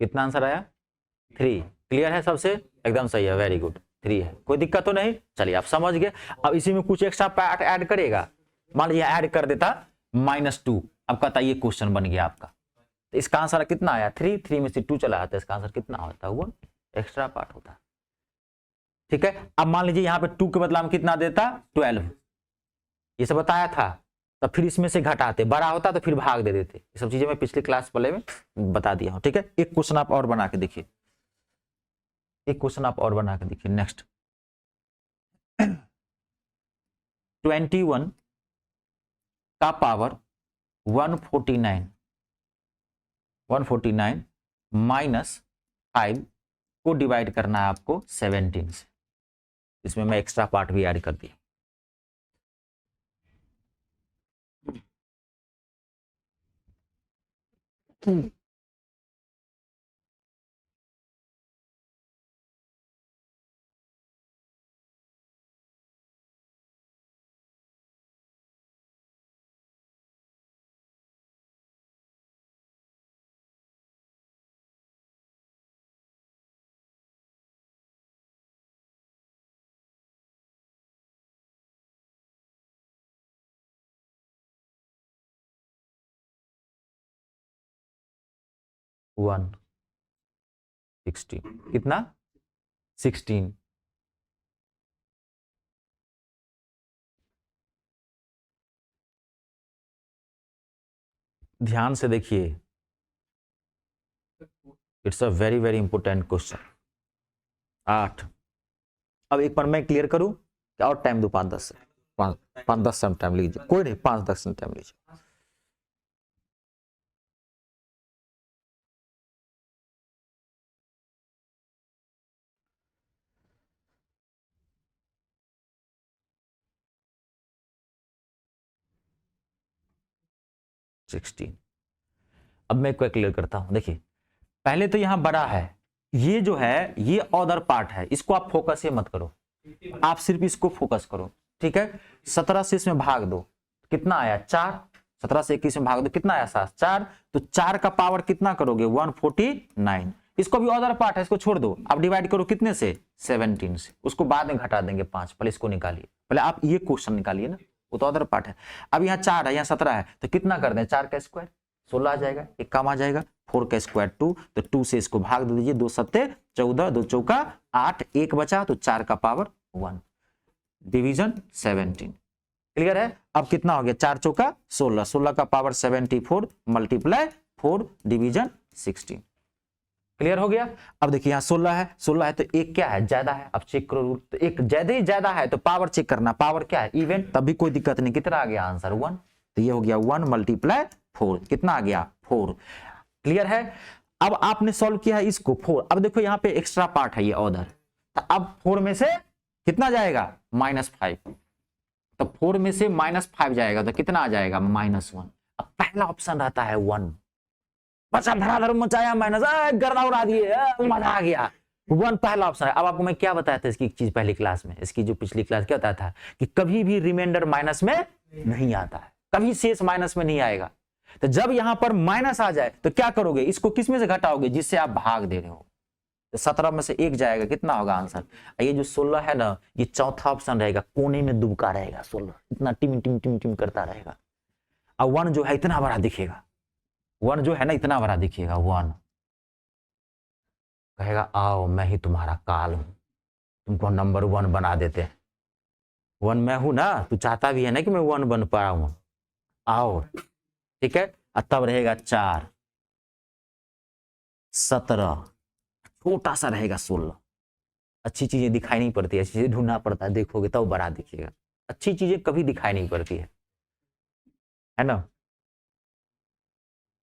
A: कितना आंसर आया 3। क्लियर है सबसे? एकदम सही है, वेरी गुड, 3 है, कोई दिक्कत तो नहीं। चलिए आप समझ गए। अब इसी में कुछ एक्स्ट्रा पार्ट ऐड करेगा, मान लीजिए ऐड कर देता -2, अब कहता ये क्वेश्चन बन गया आपका, तो इसका आंसर कितना आया 3, 3 में से 2 चला आता है, इसका आंसर कितना होता है 1, एक्स्ट्रा पार्ट होता है। ठीक है, अब मान लीजिए यहाँ पे 2 के बदला में कितना देता 12, ये सब बताया था, तो फिर इसमें से घटाते, बड़ा होता तो फिर भाग दे देते। ये सब चीजें मैं पिछले क्लास वाले में बता दिया हूं। ठीक है, एक क्वेश्चन आप और बना के देखिए, एक क्वेश्चन आप और बना के देखिए नेक्स्ट। 21 का पावर 149 माइनस 5 को डिवाइड करना है आपको 17 से। इसमें मैं एक्स्ट्रा पार्ट भी ऐड कर दिया। वन 16 कितना 16। ध्यान से देखिए, it's a very very important question. 8। अब एक बार मैं क्लियर करूं और टाइम दो 5-10 5-10 टाइम लीजिए, कोई नहीं 5-10 टाइम लीजिए। अब मैं क्लियर करता हूं। देखिए पहले तो यहां बड़ा है, ये जो है ये अदर पार्ट है, इसको आप फोकस ही मत करो, आप सिर्फ इसको फोकस करो। ठीक है, 17 से इसमें भाग दो, कितना आया 4। 17 से 21 में भाग दो, कितना आया 7। 4 तो 4 का पावर कितना करोगे 149। इसको भी अदर पार्ट है, इसको छोड़ दो, आप डिवाइड करो कितने से 17 से, उसको बाद में घटा देंगे 5। पहले इसको निकालिए, पहले आप ये क्वेश्चन निकालिए ना, वो तो अदर पार्ट है। अब यहाँ 4 है, यहाँ 17 है, तो कितना कर दें 4 का स्क्वायर 16 आ जाएगा, एक काम आ जाएगा। 4 का स्क्वायर 2, तो 2 से इसको भाग दे दीजिए, 2 सत्ते 14, 2 चौका 8, 1 बचा तो 4 का पावर 1, डिवीजन 17। क्लियर है। अब कितना हो गया 4 चौका 16, 16 का पावर 74 मल्टीप्लाई 4 डिवीजन 16। क्लियर हो गया। अब देखिए यहाँ 16 है, 16 है तो एक क्या है ज्यादा है, अब चेक करो रूल, तो एक ज्यादा ही ज्यादा है तो पावर चेक करना, पावर क्या है इवन, तब भी कोई दिक्कत नहीं। कितना आ गया आंसर 1, तो ये हो गया 1 मल्टीप्लाई 4, कितना आ गया 4। क्लियर है। अब आपने सॉल्व किया है इसको 4, अब देखो यहाँ पे एक्स्ट्रा पार्ट है ये ऑर्डर, तो अब 4 में से कितना जाएगा -5, तो 4 में से -5 जाएगा तो कितना आ जाएगा -1। अब पहला ऑप्शन रहता है 1, बचा धराधर मचाया माइनस, गर्दा उड़ा दिए, मजा आ गया। 1 पहला ऑप्शन है। अब आपको मैं क्या बताया था इसकी एक चीज पहली क्लास में, इसकी जो पिछली क्लास क्या बताया था कि कभी भी रिमाइंडर माइनस में नहीं आता है, कभी शेष माइनस में नहीं आएगा। तो जब यहां पर माइनस आ जाए तो क्या करोगे, इसको किस में से घटाओगे, जिससे आप भाग दे रहे हो, तो 17 में से 1 जाएगा, कितना होगा आंसर। ये जो 16 है ना, ये चौथा ऑप्शन रहेगा, कोने में दुबका रहेगा 16, इतना टिम टिम टिम टिम करता रहेगा। और 1 जो है इतना बड़ा दिखेगा, 1 जो है ना इतना बड़ा दिखेगा, 1 कहेगा आओ मैं ही तुम्हारा काल हूं, तुमको नंबर 1 बना देते हैं। 1 मैं हूं ना, तू चाहता भी है ना कि मैं 1 बन पाया हूं, आओ। ठीक है, तब रहेगा 4, 17, छोटा सा रहेगा 16। अच्छी चीजें दिखाई नहीं पड़ती, अच्छी चीजें ढूंढना पड़ता है, देखोगे तब बड़ा दिखेगा, अच्छी चीजें कभी दिखाई नहीं पड़ती है ना।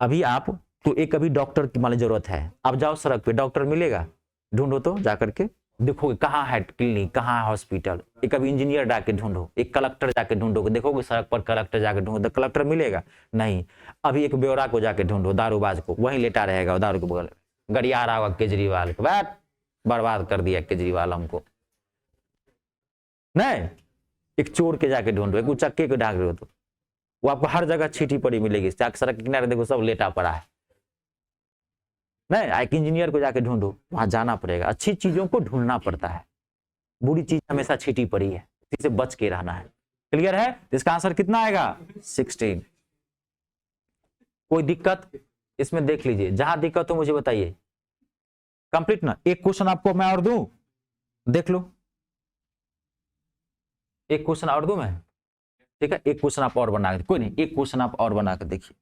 A: अभी आप तो एक अभी डॉक्टर की मान जरूरत है, आप जाओ सड़क पे, डॉक्टर मिलेगा, ढूंढो तो जाकर के देखोगे कहाँ है क्लिनिक, कहाँ है हॉस्पिटल। एक अभी इंजीनियर जाके ढूंढो, एक कलेक्टर जाके ढूंढोगे, देखोगे सड़क पर कलेक्टर जाके ढूंढो तो कलेक्टर मिलेगा नहीं। अभी एक ब्यौरा को जाके ढूंढो, दारूबाज को, वहीं लेटा रहेगा दारू के बगल, गड़िया रहा होगा केजरीवाल को, बैठ बर्बाद कर दिया केजरीवाल हमको। नहीं, एक चोर के जाके ढूंढो, एक उचक्के को ढाक रहे हो तो वो आपको हर जगह छीटी पड़ी मिलेगी, सड़क के किनारे देखो सब लेटा पड़ा है। नहीं, एक इंजीनियर को जाके ढूंढो, वहां जाना पड़ेगा, अच्छी चीजों को ढूंढना पड़ता है, बुरी चीज हमेशा छिटी पड़ी है, इसी से बच के रहना है। क्लियर है। इसका आंसर कितना आएगा 16। कोई दिक्कत इसमें देख लीजिए, जहां दिक्कत हो मुझे बताइए। कंप्लीट ना, एक क्वेश्चन आपको मैं और दूं, देख लो, एक क्वेश्चन और दूं मैं, ठीक है, एक क्वेश्चन आप और बना के, कोई नहीं एक क्वेश्चन आप और बना के देखिए।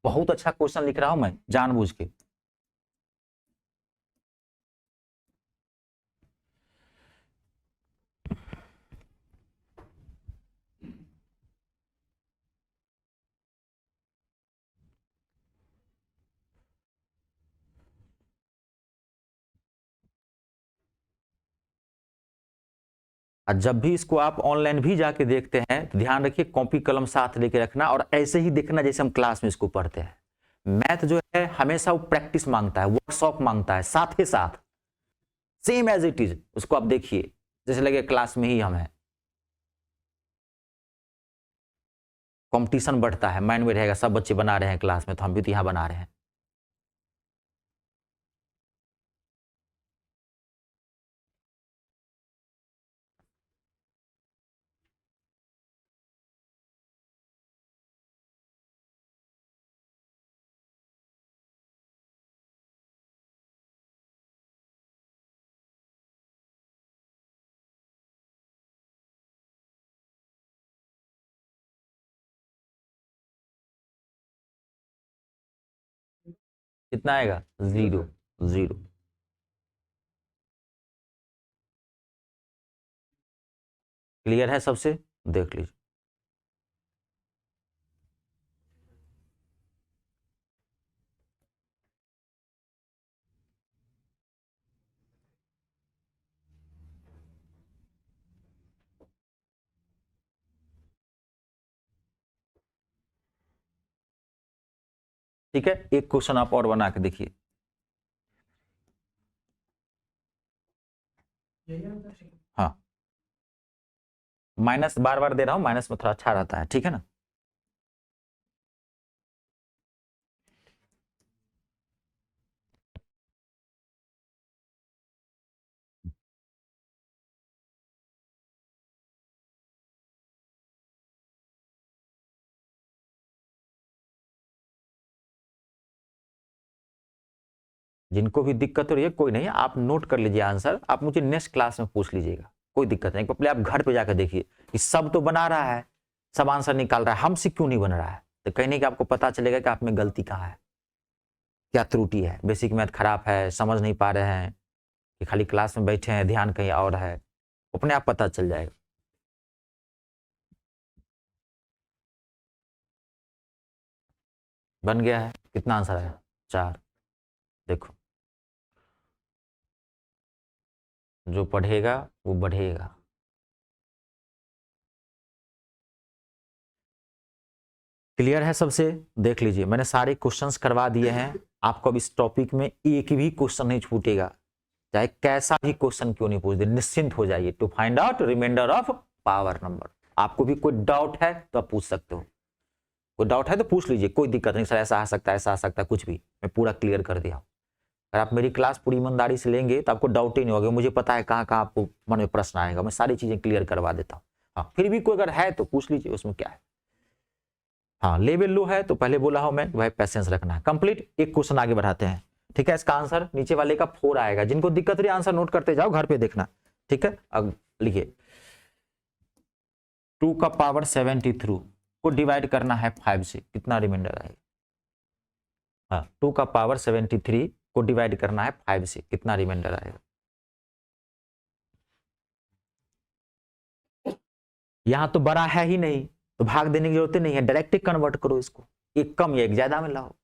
A: बहुत अच्छा क्वेश्चन लिख रहा हूं मैं जानबूझ के, और जब भी इसको आप ऑनलाइन भी जाके देखते हैं तो ध्यान रखिए कॉपी कलम साथ लेके रखना और ऐसे ही देखना जैसे हम क्लास में इसको पढ़ते हैं। मैथ जो है हमेशा वो प्रैक्टिस मांगता है, वर्कशॉप मांगता है, साथ ही साथ सेम एज इट इज उसको आप देखिए जैसे लगे क्लास में ही हम हैं। कंपटीशन बढ़ता है, माइंड में रहेगा सब बच्चे बना रहे हैं क्लास में तो हम भी तो यहाँ बना रहे हैं। कितना आएगा? 0 0। क्लियर है सबसे? देख लीजिए। ठीक है, एक क्वेश्चन आप और बना के देखिए। हाँ, माइनस बार बार दे रहा हूं, माइनस में थोड़ा अच्छा रहता है, ठीक है ना। जिनको भी दिक्कत हो रही है कोई नहीं, आप नोट कर लीजिए आंसर, आप मुझे नेक्स्ट क्लास में पूछ लीजिएगा, कोई दिक्कत नहीं। पहले आप घर पे जाकर देखिए कि सब तो बना रहा है, सब आंसर निकाल रहा है, हमसे क्यों नहीं बन रहा है। तो कहीं नहीं कि आपको पता चलेगा कि आप में गलती कहाँ है, क्या त्रुटि है, बेसिक मैथ खराब है, समझ नहीं पा रहे हैं कि खाली क्लास में बैठे हैं, ध्यान कहीं और है, अपने आप पता चल जाएगा। बन गया है, कितना आंसर आया? 4। देखो, जो पढ़ेगा वो बढ़ेगा। क्लियर है सबसे? देख लीजिए, मैंने सारे क्वेश्चंस करवा दिए हैं, आपको अब इस टॉपिक में एक भी क्वेश्चन नहीं छूटेगा, चाहे कैसा भी क्वेश्चन क्यों नहीं पूछ दे, निश्चिंत हो जाइए। To find out remainder of power number. आपको भी कोई डाउट है तो आप पूछ सकते हो, कोई डाउट है तो पूछ लीजिए, कोई दिक्कत नहीं, सर ऐसा आ सकता है, ऐसा आ सकता है, कुछ भी मैं पूरा क्लियर कर दिया हूँ। अगर आप मेरी क्लास पूरी ईमानदारी से लेंगे तो आपको डाउट ही नहीं होगा, मुझे पता है कहाँ कहाँ आपको मन में प्रश्न आएगा, मैं सारी चीजें क्लियर करवा देता हूँ। हाँ, फिर भी कोई अगर है तो पूछ लीजिए, उसमें क्या है। हाँ, लेवल लो है तो पहले बोला हूं मैं, भाई पैसेंस रखना है। कंप्लीट, एक क्वेश्चन आगे बढ़ाते हैं। ठीक है, इसका आंसर नीचे वाले का 4 आएगा। जिनको दिक्कत रही आंसर नोट करते जाओ, घर पे देखना। ठीक है, अब लिखिए 2 का पावर 73 को डिवाइड करना है 5 से, कितना रिमाइंडर आएगा? हाँ, 2 का पावर 73 को डिवाइड करना है 5 से, कितना रिमाइंडर आएगा? यहां तो बड़ा है ही नहीं तो भाग देने की जरूरत नहीं है, डायरेक्ट कन्वर्ट करो इसको, एक कम या एक ज्यादा में लाओ।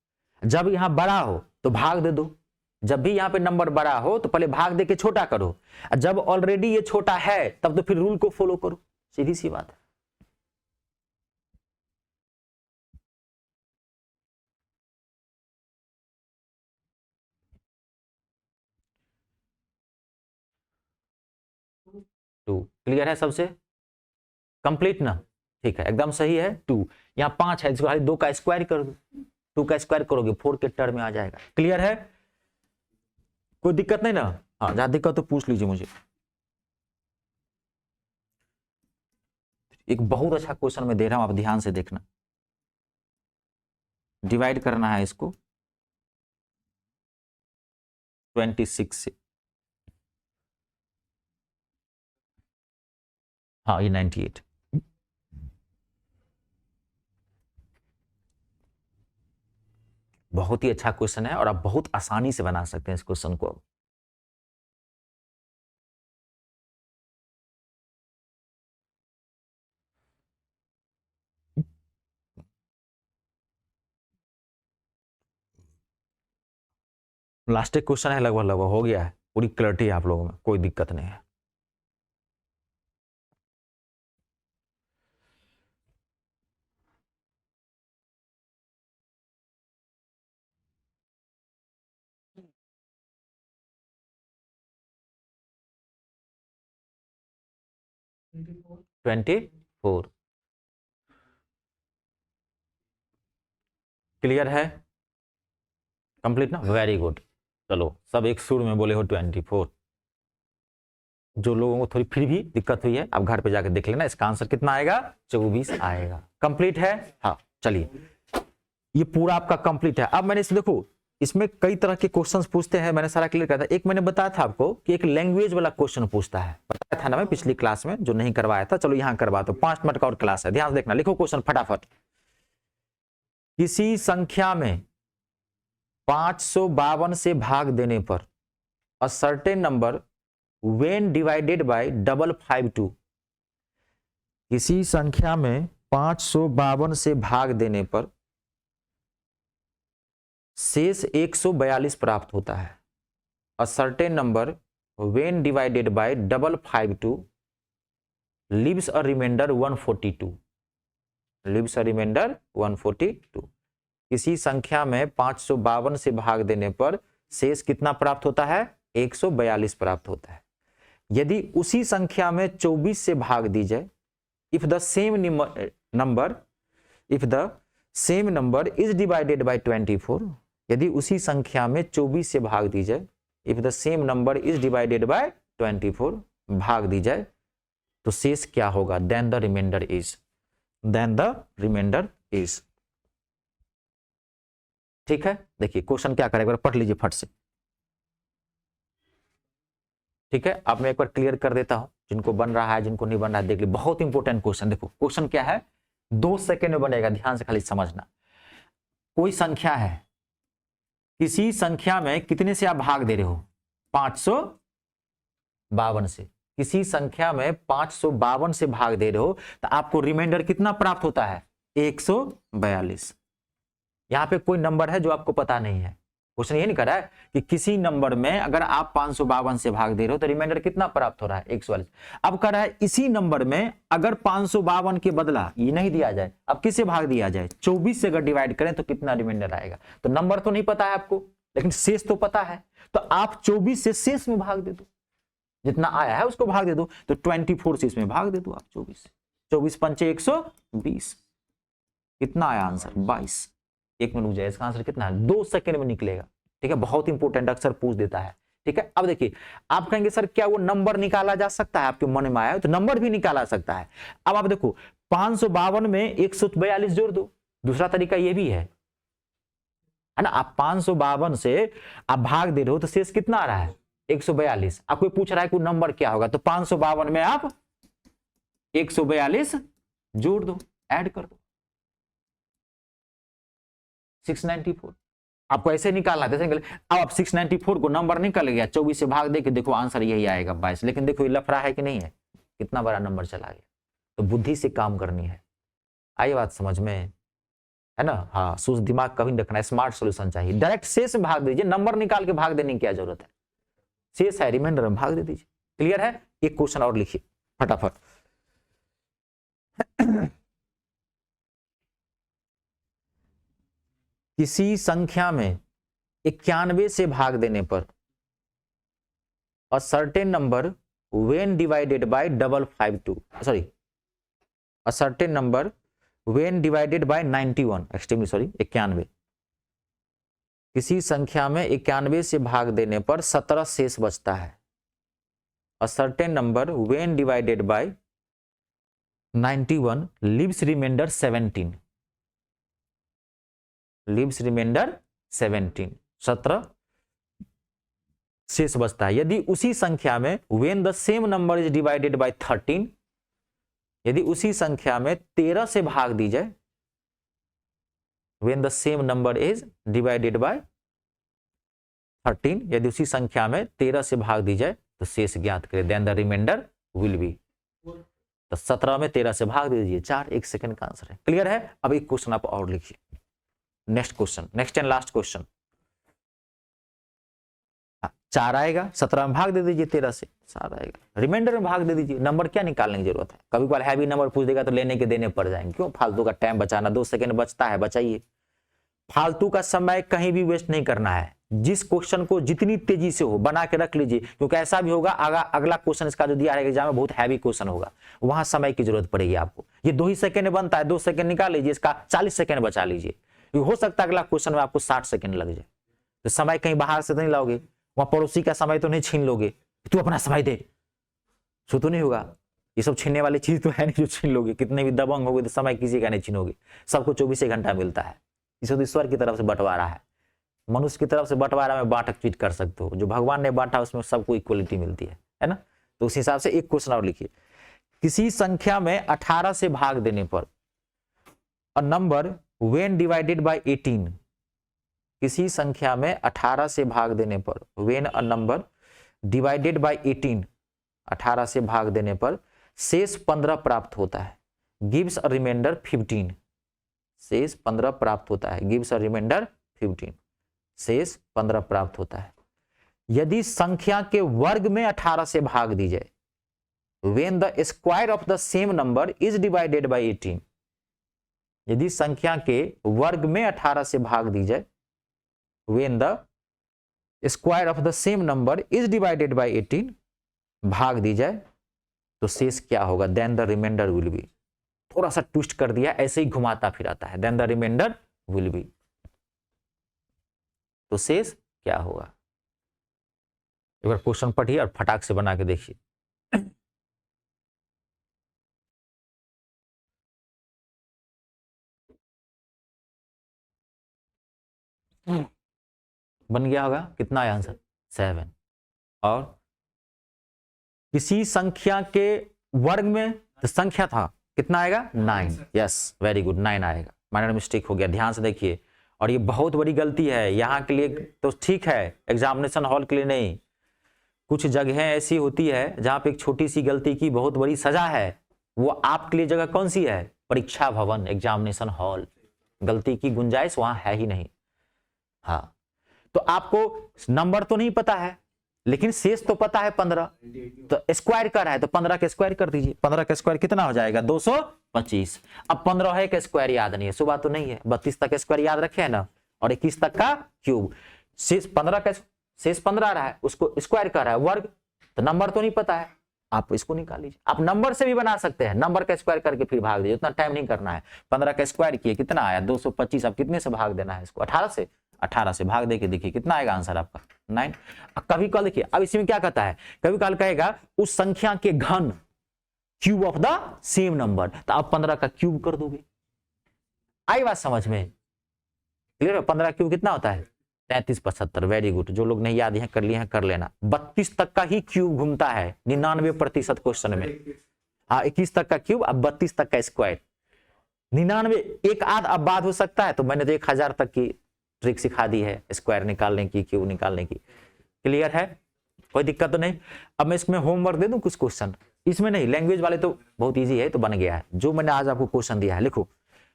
A: जब यहां बड़ा हो तो भाग दे दो, जब भी यहां पे नंबर बड़ा हो तो पहले भाग दे के छोटा करो, जब ऑलरेडी ये छोटा है तब तो फिर रूल को फॉलो करो, सीधी सी बात है। टू क्लियर है सबसे? कंप्लीट ना? ठीक है, एकदम सही है। 2 यहाँ 5 है, इसको खाली 2 का स्क्वायर कर दो, 2 का स्क्वायर करोगे 4 के टर्म में आ जाएगा। क्लियर है, कोई दिक्कत नहीं ना? हाँ, जहां दिक्कत तो पूछ लीजिए मुझे। एक बहुत अच्छा क्वेश्चन मैं दे रहा हूं, आप ध्यान से देखना। डिवाइड करना है इसको 26 से। हाँ, ये 98। बहुत ही अच्छा क्वेश्चन है और आप बहुत आसानी से बना सकते हैं इस क्वेश्चन को। लास्ट क्वेश्चन है, लगभग लगभग हो गया है, पूरी क्लैरिटी है आप लोगों में, कोई दिक्कत नहीं है। 24। क्लियर है, कंप्लीट ना, वेरी गुड। चलो सब एक सुर में बोले हो 24। जो लोगों को थोड़ी फिर भी दिक्कत हुई है, आप घर पे जाकर देख लेना, इसका आंसर कितना आएगा, 24 आएगा। कंप्लीट है, हाँ चलिए ये पूरा आपका कंप्लीट है। अब मैंने इसे देखो, इसमें कई तरह के क्वेश्चंस पूछते हैं, मैंने सारा क्लियर किया था। एक मैंने बताया था आपको कि एक लैंग्वेज वाला क्वेश्चन पूछता है, बताया था ना मैं पिछली क्लास में, जो नहीं करवाया था, चलो यहां करवा दो। 5 मिनट का और क्लास है, ध्यान देखना, लिखो क्वेश्चन फटाफट। किसी संख्या में 552 से भाग देने पर अ certain number when divided by 552, किसी संख्या में 552 से भाग देने पर शेष 142 प्राप्त होता है। A certain number when divided by 552 leaves a remainder 142, leaves a remainder 142। किसी संख्या में 552 से भाग देने पर शेष कितना प्राप्त होता है, 142 प्राप्त होता है। यदि उसी संख्या में 24 से भाग दी जाए, if the same number is divided bye 24, यदि उसी संख्या में 24 से भाग दी जाए, if the same number is divided bye 24, भाग दी जाए, तो शेष क्या होगा, देन द रिमाइंडर इज। ठीक है, देखिए क्वेश्चन क्या करेगा, पढ़ लीजिए फट से। ठीक है, अब मैं एक बार क्लियर कर देता हूं, जिनको बन रहा है जिनको नहीं बन रहा है देख लीजिए, बहुत इंपॉर्टेंट क्वेश्चन। देखो क्वेश्चन क्या है, 2 सेकेंड में बनेगा, ध्यान से खाली समझना। कोई संख्या है, किसी संख्या में कितने से आप भाग दे रहे हो, 552 से। किसी संख्या में 552 से भाग दे रहे हो तो आपको रिमाइंडर कितना प्राप्त होता है, 142। यहां पे कोई नंबर है जो आपको पता नहीं है, क्वेश्चन ये नहीं कर रहा है कि किसी नंबर में अगर आप 552 से भाग दे रहे हो तो रिमाइंडर कितना प्राप्त हो रहा है, 142। अब कर रहा है इसी नंबर में अगर 552 के बदला ये नहीं दिया जाए, अब किससे भाग दिया जाए, 24 से अगर डिवाइड करें तो कितना रिमाइंडर आएगा। तो नंबर तो नहीं पता है आपको, लेकिन शेष तो पता है, तो आप 24 से शेष में भाग दे दो, जितना आया है उसको भाग दे दो। तो 24 से इसमें भाग दे दो आप 24 से, 24 पंचे 120, कितना आया आंसर, 22। 1 मिनट रुक जाए, इसका आंसर कितना है, 2 सेकंड में निकलेगा। ठीक है, बहुत इंपॉर्टेंट, अक्सर पूछ देता है। ठीक है, अब देखिए आप कहेंगे सर क्या वो नंबर निकाला जा सकता है, आपके मन में आया तो नंबर भी निकाला सकता है। अब आप देखो 552 में 142 जोड़ दो, दूसरा तरीका ये भी है ना। आप 552 से आप भाग दे रहे हो तो शेष कितना आ रहा है, 142। आप कोई पूछ रहा है कोई नंबर क्या होगा, तो 552 में आप 142 जोड़ दो, ऐड कर दो, 694। आपको ऐसे निकालना है, अब आप 694 को नंबर निकल गया, 24 से भाग दे के देखो आंसर यही आएगा 22। लेकिन देखो ये लफड़ा है कि नहीं है, कितना बड़ा नंबर चला गया। तो बुद्धि से काम करनी है, आई बात समझ में, है ना। हाँ, सूझ दिमाग कभी नहीं रखना है, स्मार्ट सॉल्यूशन चाहिए। डायरेक्ट शेष में भाग दीजिए, नंबर निकाल के भाग देने की क्या जरूरत है, शेष है रिमाइंडर में भाग दे दीजिए। क्लियर है। एक क्वेश्चन और लिखिए फटाफट। किसी संख्या में 91 से भाग देने पर अ certain number when divided by 552, sorry a certain number when divided by 91, extremely sorry 91, किसी संख्या में 91 से भाग देने पर 17 शेष बचता है। A certain number when divided by 91 leaves remainder 17, leaves remainder 17, 17 शेष बचता है। यदि उसी संख्या में when the same number is divided by 13, यदि उसी संख्या में 13 से भाग दी जाए, when the same number is divided by 13, यदि उसी संख्या में 13 से भाग दी जाए तो शेष ज्ञात करें, then the remainder will be. तो 17 में 13 से भाग दे दीजिए 4, 1 सेकंड का आंसर है। क्लियर है। अब एक क्वेश्चन आप और लिखिए, next question, next and last question. 4 आएगा, 17 में भाग दे दीजिए 13 से, 7 आएगा, रिमाइंडर में भाग दे दीजिए। नंबर क्या निकालने की जरूरत है, कभी कभार हैवी नंबर पूछ देगा तो लेने के देने पड़ जाएंगे, क्यों फालतू का टाइम बचाना। 2 सेकंड बचता है, बचाइए। फालतू का समय कहीं भी वेस्ट नहीं करना है, जिस क्वेश्चन को जितनी तेजी से हो बना के रख लीजिए, क्योंकि ऐसा भी होगा अगला क्वेश्चन इसका जो दिया है एग्जाम में बहुत हैवी क्वेश्चन होगा, वहां समय की जरूरत पड़ेगी आपको। ये 2 ही सेकंड बनता है, 2 सेकंड निकाल लीजिए, इसका 40 सेकंड बचा लीजिए। हो सकता है अगला क्वेश्चन में आपको 60 सेकंड लग जाए, तो समय कहीं बाहर से तो नहीं लाओगे, वहां पड़ोसी का समय तो नहीं छीन लोगे, तू अपना समय दे, सो तो नहीं होगा। ये सब छीनने वाली चीज तो है नहीं जो छीन लोगे, कितने भी दबंग होगे तो समय किसी का नहीं छीनोगे, सबको 24 घंटा मिलता है। इसे तो ईश्वर की तरफ से बंटवारा है, मनुष्य की तरफ से बंटवारा में बांटक चीट कर सकते हो, जो भगवान ने बांटा उसमें सबको इक्वलिटी मिलती है ना। तो उस हिसाब से एक क्वेश्चन और लिखिए, किसी संख्या में 18 से भाग देने पर a number when divided by 18, किसी संख्या में 18 से भाग देने पर when a number divided by 18, 18 से भाग देने पर शेष 15 प्राप्त होता है, गिव्स अ रिमाइंडर 15, शेष 15 प्राप्त होता है, गिव्स अ रिमाइंडर 15, शेष 15 प्राप्त होता है। यदि संख्या के वर्ग में 18 से भाग दी जाए, when the square of the same number is divided by 18, यदि संख्या के वर्ग में 18 से भाग दी जाए, when the square of the same number is divided by 18, भाग दी जाए, तो शेष क्या होगा, then the remainder will be, थोड़ा सा ट्विस्ट कर दिया, ऐसे ही घुमाता फिराता है, then the remainder will be, तो शेष क्या होगा। एक बार क्वेश्चन पढ़िए और फटाक से बना के देखिए। बन गया होगा, कितना है आंसर, 7। और किसी संख्या के वर्ग में तो संख्या था कितना आएगा, 9, यस वेरी गुड, 9 आएगा, माइनर मिस्टेक हो गया, ध्यान से देखिए। और ये बहुत बड़ी गलती है, यहाँ के लिए तो ठीक है, एग्जामिनेशन हॉल के लिए नहीं, कुछ जगहें ऐसी होती है जहां पे एक छोटी सी गलती की बहुत बड़ी सजा है, वो आपके लिए जगह कौन सी है, परीक्षा भवन, एग्जामिनेशन हॉल, गलती की गुंजाइश वहां है ही नहीं। हाँ, तो आपको नंबर तो नहीं पता है लेकिन शेष तो पता है 15, तो स्क्वायर कर रहा है तो 15 का स्क्वायर कर दीजिए, 15 का स्क्वायर कितना हो जाएगा, 225। अब 15 है का स्क्वायर याद नहीं है, सुबह तो नहीं है, 32 तक स्क्वायर याद रखे है ना, और 21 तक का क्यूब, शेष 15 का शेष 15 रहा है, उसको स्क्वायर कर रहा है वर्ग, तो नंबर तो नहीं पता है, आप इसको निकाल लीजिए। आप नंबर से भी बना सकते हैं, नंबर का स्क्वायर करके फिर भाग दीजिए, उतना टाइम नहीं करना है। 15 का स्क्वायर किए कितना आया, 225। अब कितने से भाग देना है इसको, 18 से, 18 से भाग दे के देखिए कितना आएगा आंसर आपका, 9। कभी कल देखिए, अब इसमें क्या कहता है, कभी कल कहेगा उस संख्या के घन, cube of the same number, तो आप 15 का क्यूब कर दोगे। आई बात समझ में, क्लियर है। 15 क्यूब कितना होता है, 33 75, वेरी गुड। जो लोग नहीं याद है कर लिए हैं कर लेना। 32 तक का ही क्यूब घूमता है 99% क्वेश्चन में। हाँ, 21 तक का क्यूब, अब 32 तक का स्क्वायर, 99 एक आध अब बाद हो सकता है, तो मैंने तो 1000 तक की ट्रिक सिखा दी है स्क्वायर निकालने की, क्यूब निकालने की। क्लियर है, कोई दिक्कत तो नहीं। अब मैं इसमें होमवर्क दे दूं कुछ क्वेश्चन, इसमें नहीं, लैंग्वेज वाले तो बहुत इजी है, तो बन गया है जो मैंने आज आपको क्वेश्चन दिया है। लिखो,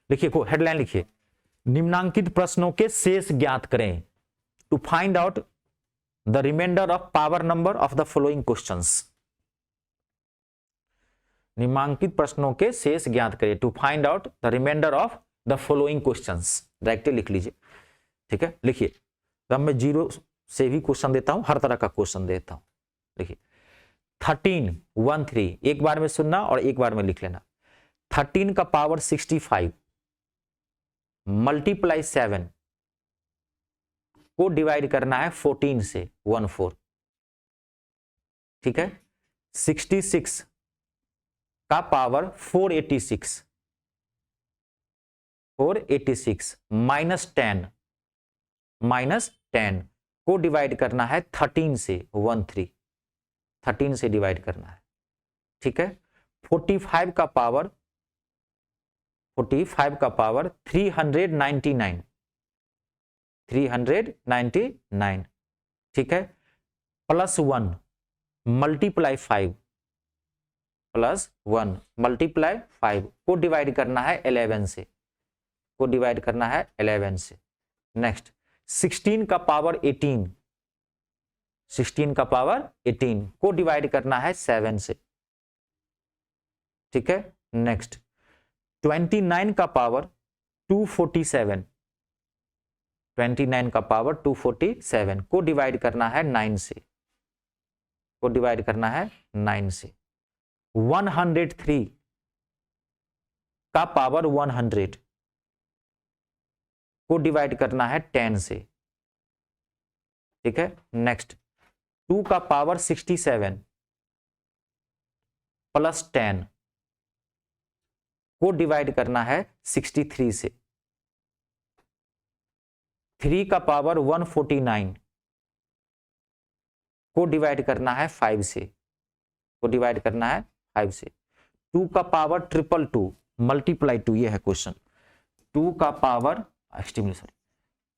A: लिखिए, हेडलाइन लिखिए, निम्नांकित प्रश्नों के शेष ज्ञात करें, to find out the remainder of power number of the following questions. निम्नांकित प्रश्नों के शेष ज्ञात करें, to find out the remainder of the following questions. Directly लिख लीजिए, ठीक है, लिखिए। तब मैं 0 से भी क्वेश्चन देता हूं, हर तरह का क्वेश्चन देता हूं। देखिए 13 1 3, एक बार में सुनना और एक बार में लिख लेना। 13 का पावर 65 मल्टीप्लाई 7 को डिवाइड करना है 14 से, 14, ठीक है। 66 का पावर 486 माइनस 10 को डिवाइड करना है 13 से, 13 से डिवाइड करना है, ठीक है। 45 का पावर 399, ठीक है, प्लस 1 मल्टीप्लाई 5 को डिवाइड करना है 11 से, नेक्स्ट 16 का पावर 18 को डिवाइड करना है 7 से, ठीक है। नेक्स्ट 29 का पावर 247 29 का पावर 247 को डिवाइड करना है 9 से, को डिवाइड करना है 9 से। 103 का पावर 100 को डिवाइड करना है 10 से, ठीक है। नेक्स्ट 2 का पावर 67 प्लस 10 को डिवाइड करना है 63 से। 3 का पावर 149 को डिवाइड करना है 5 से, को डिवाइड करना है 5 से। 2 का पावर 222 मल्टीप्लाई 2, ये है क्वेश्चन। 2 का पावर एक्सट्रीमली सॉरी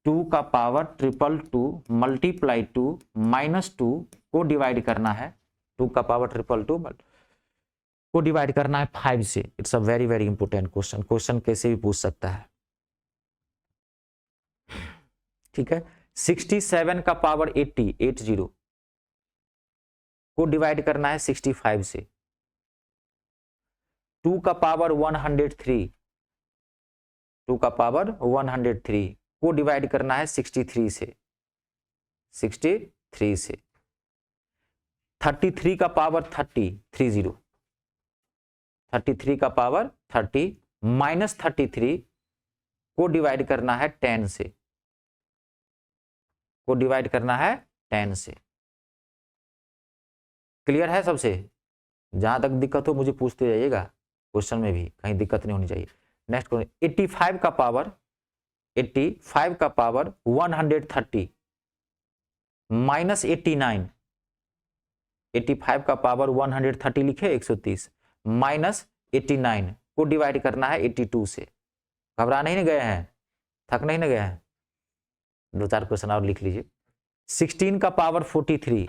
A: 2 का पावर 222 मल्टीप्लाई 2 माइनस 2 को डिवाइड करना है, 2 का पावर 222 को डिवाइड करना है 5 से। It's a very very important question, question कैसे भी पूछ सकता है, ठीक है। 67 का पावर 80 को डिवाइड करना है 65 से। 2 का पावर 103 2 का पावर 103 को डिवाइड करना है 63 से, 63 से। 33 का पावर 30 33 का पावर 30 माइनस 33 को डिवाइड करना है 10 से, को डिवाइड करना है 10 से। क्लियर है सबसे? जहां तक दिक्कत हो मुझे पूछते जाइएगा, क्वेश्चन में भी कहीं दिक्कत नहीं होनी चाहिए। नेक्स्ट क्वेश्चन 85 का पावर 130 माइनस 89, 85 का पावर 130 लिखे 130 माइनस 89 को डिवाइड करना है 82 से। घबरा नहीं ना गए हैं, थक नहीं ना गए हैं? 2-4 क्वेश्चन और लिख लीजिए। 16 का पावर 43,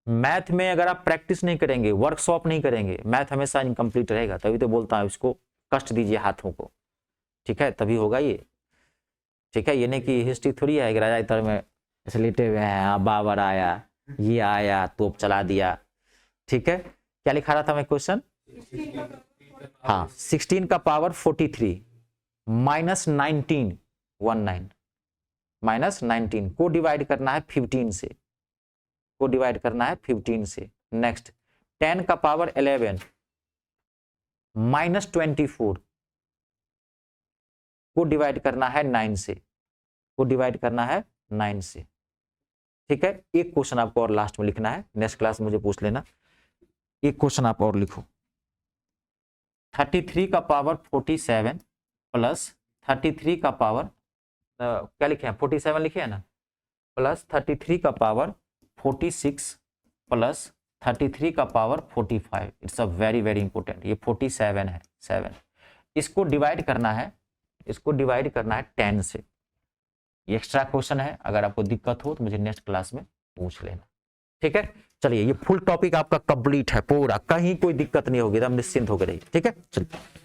A: मैथ में अगर आप प्रैक्टिस नहीं करेंगे, वर्कशॉप नहीं करेंगे, मैथ हमेशा इनकम्प्लीट रहेगा। तभी तो बोलता हूं इसको कष्ट दीजिए हाथों को, ठीक है, तभी होगा ये, ठीक है। ये नहीं कि हिस्ट्री थोड़ी है कि राजा इतर में ऐसे लेटे हुए हैं, बाबर आया, ये आया, तोप चला दिया, ठीक है। क्या लिखा रहा था मैं क्वेश्चन? हाँ, 16 का पावर 43 माइनस 19 माइनस 19 को डिवाइड करना है 15 से, को डिवाइड करना है 15 से। नेक्स्ट 10 का पावर 11 माइनस 24 को डिवाइड करना है 9 से, को डिवाइड करना है 9 से, ठीक है। एक क्वेश्चन आपको और लास्ट में लिखना है, नेक्स्ट क्लास में मुझे पूछ लेना। एक क्वेश्चन आप और लिखो। 33 का पावर 47 प्लस 33 का पावर क्या लिखे हैं? 47 लिखे हैं ना, प्लस 33 का पावर 46 प्लस 33 का power 45। It's a very very important, ये 47 है 7। इसको डिवाइड करना है, इसको डिवाइड करना है 10 से। ये एक्स्ट्रा क्वेश्चन है, अगर आपको दिक्कत हो तो मुझे नेक्स्ट क्लास में पूछ लेना, ठीक है। चलिए, ये फुल टॉपिक आपका कंप्लीट है पूरा, कहीं कोई दिक्कत नहीं होगी, एकदम निश्चिंत होकर रहिए, ठीक है। चलिए।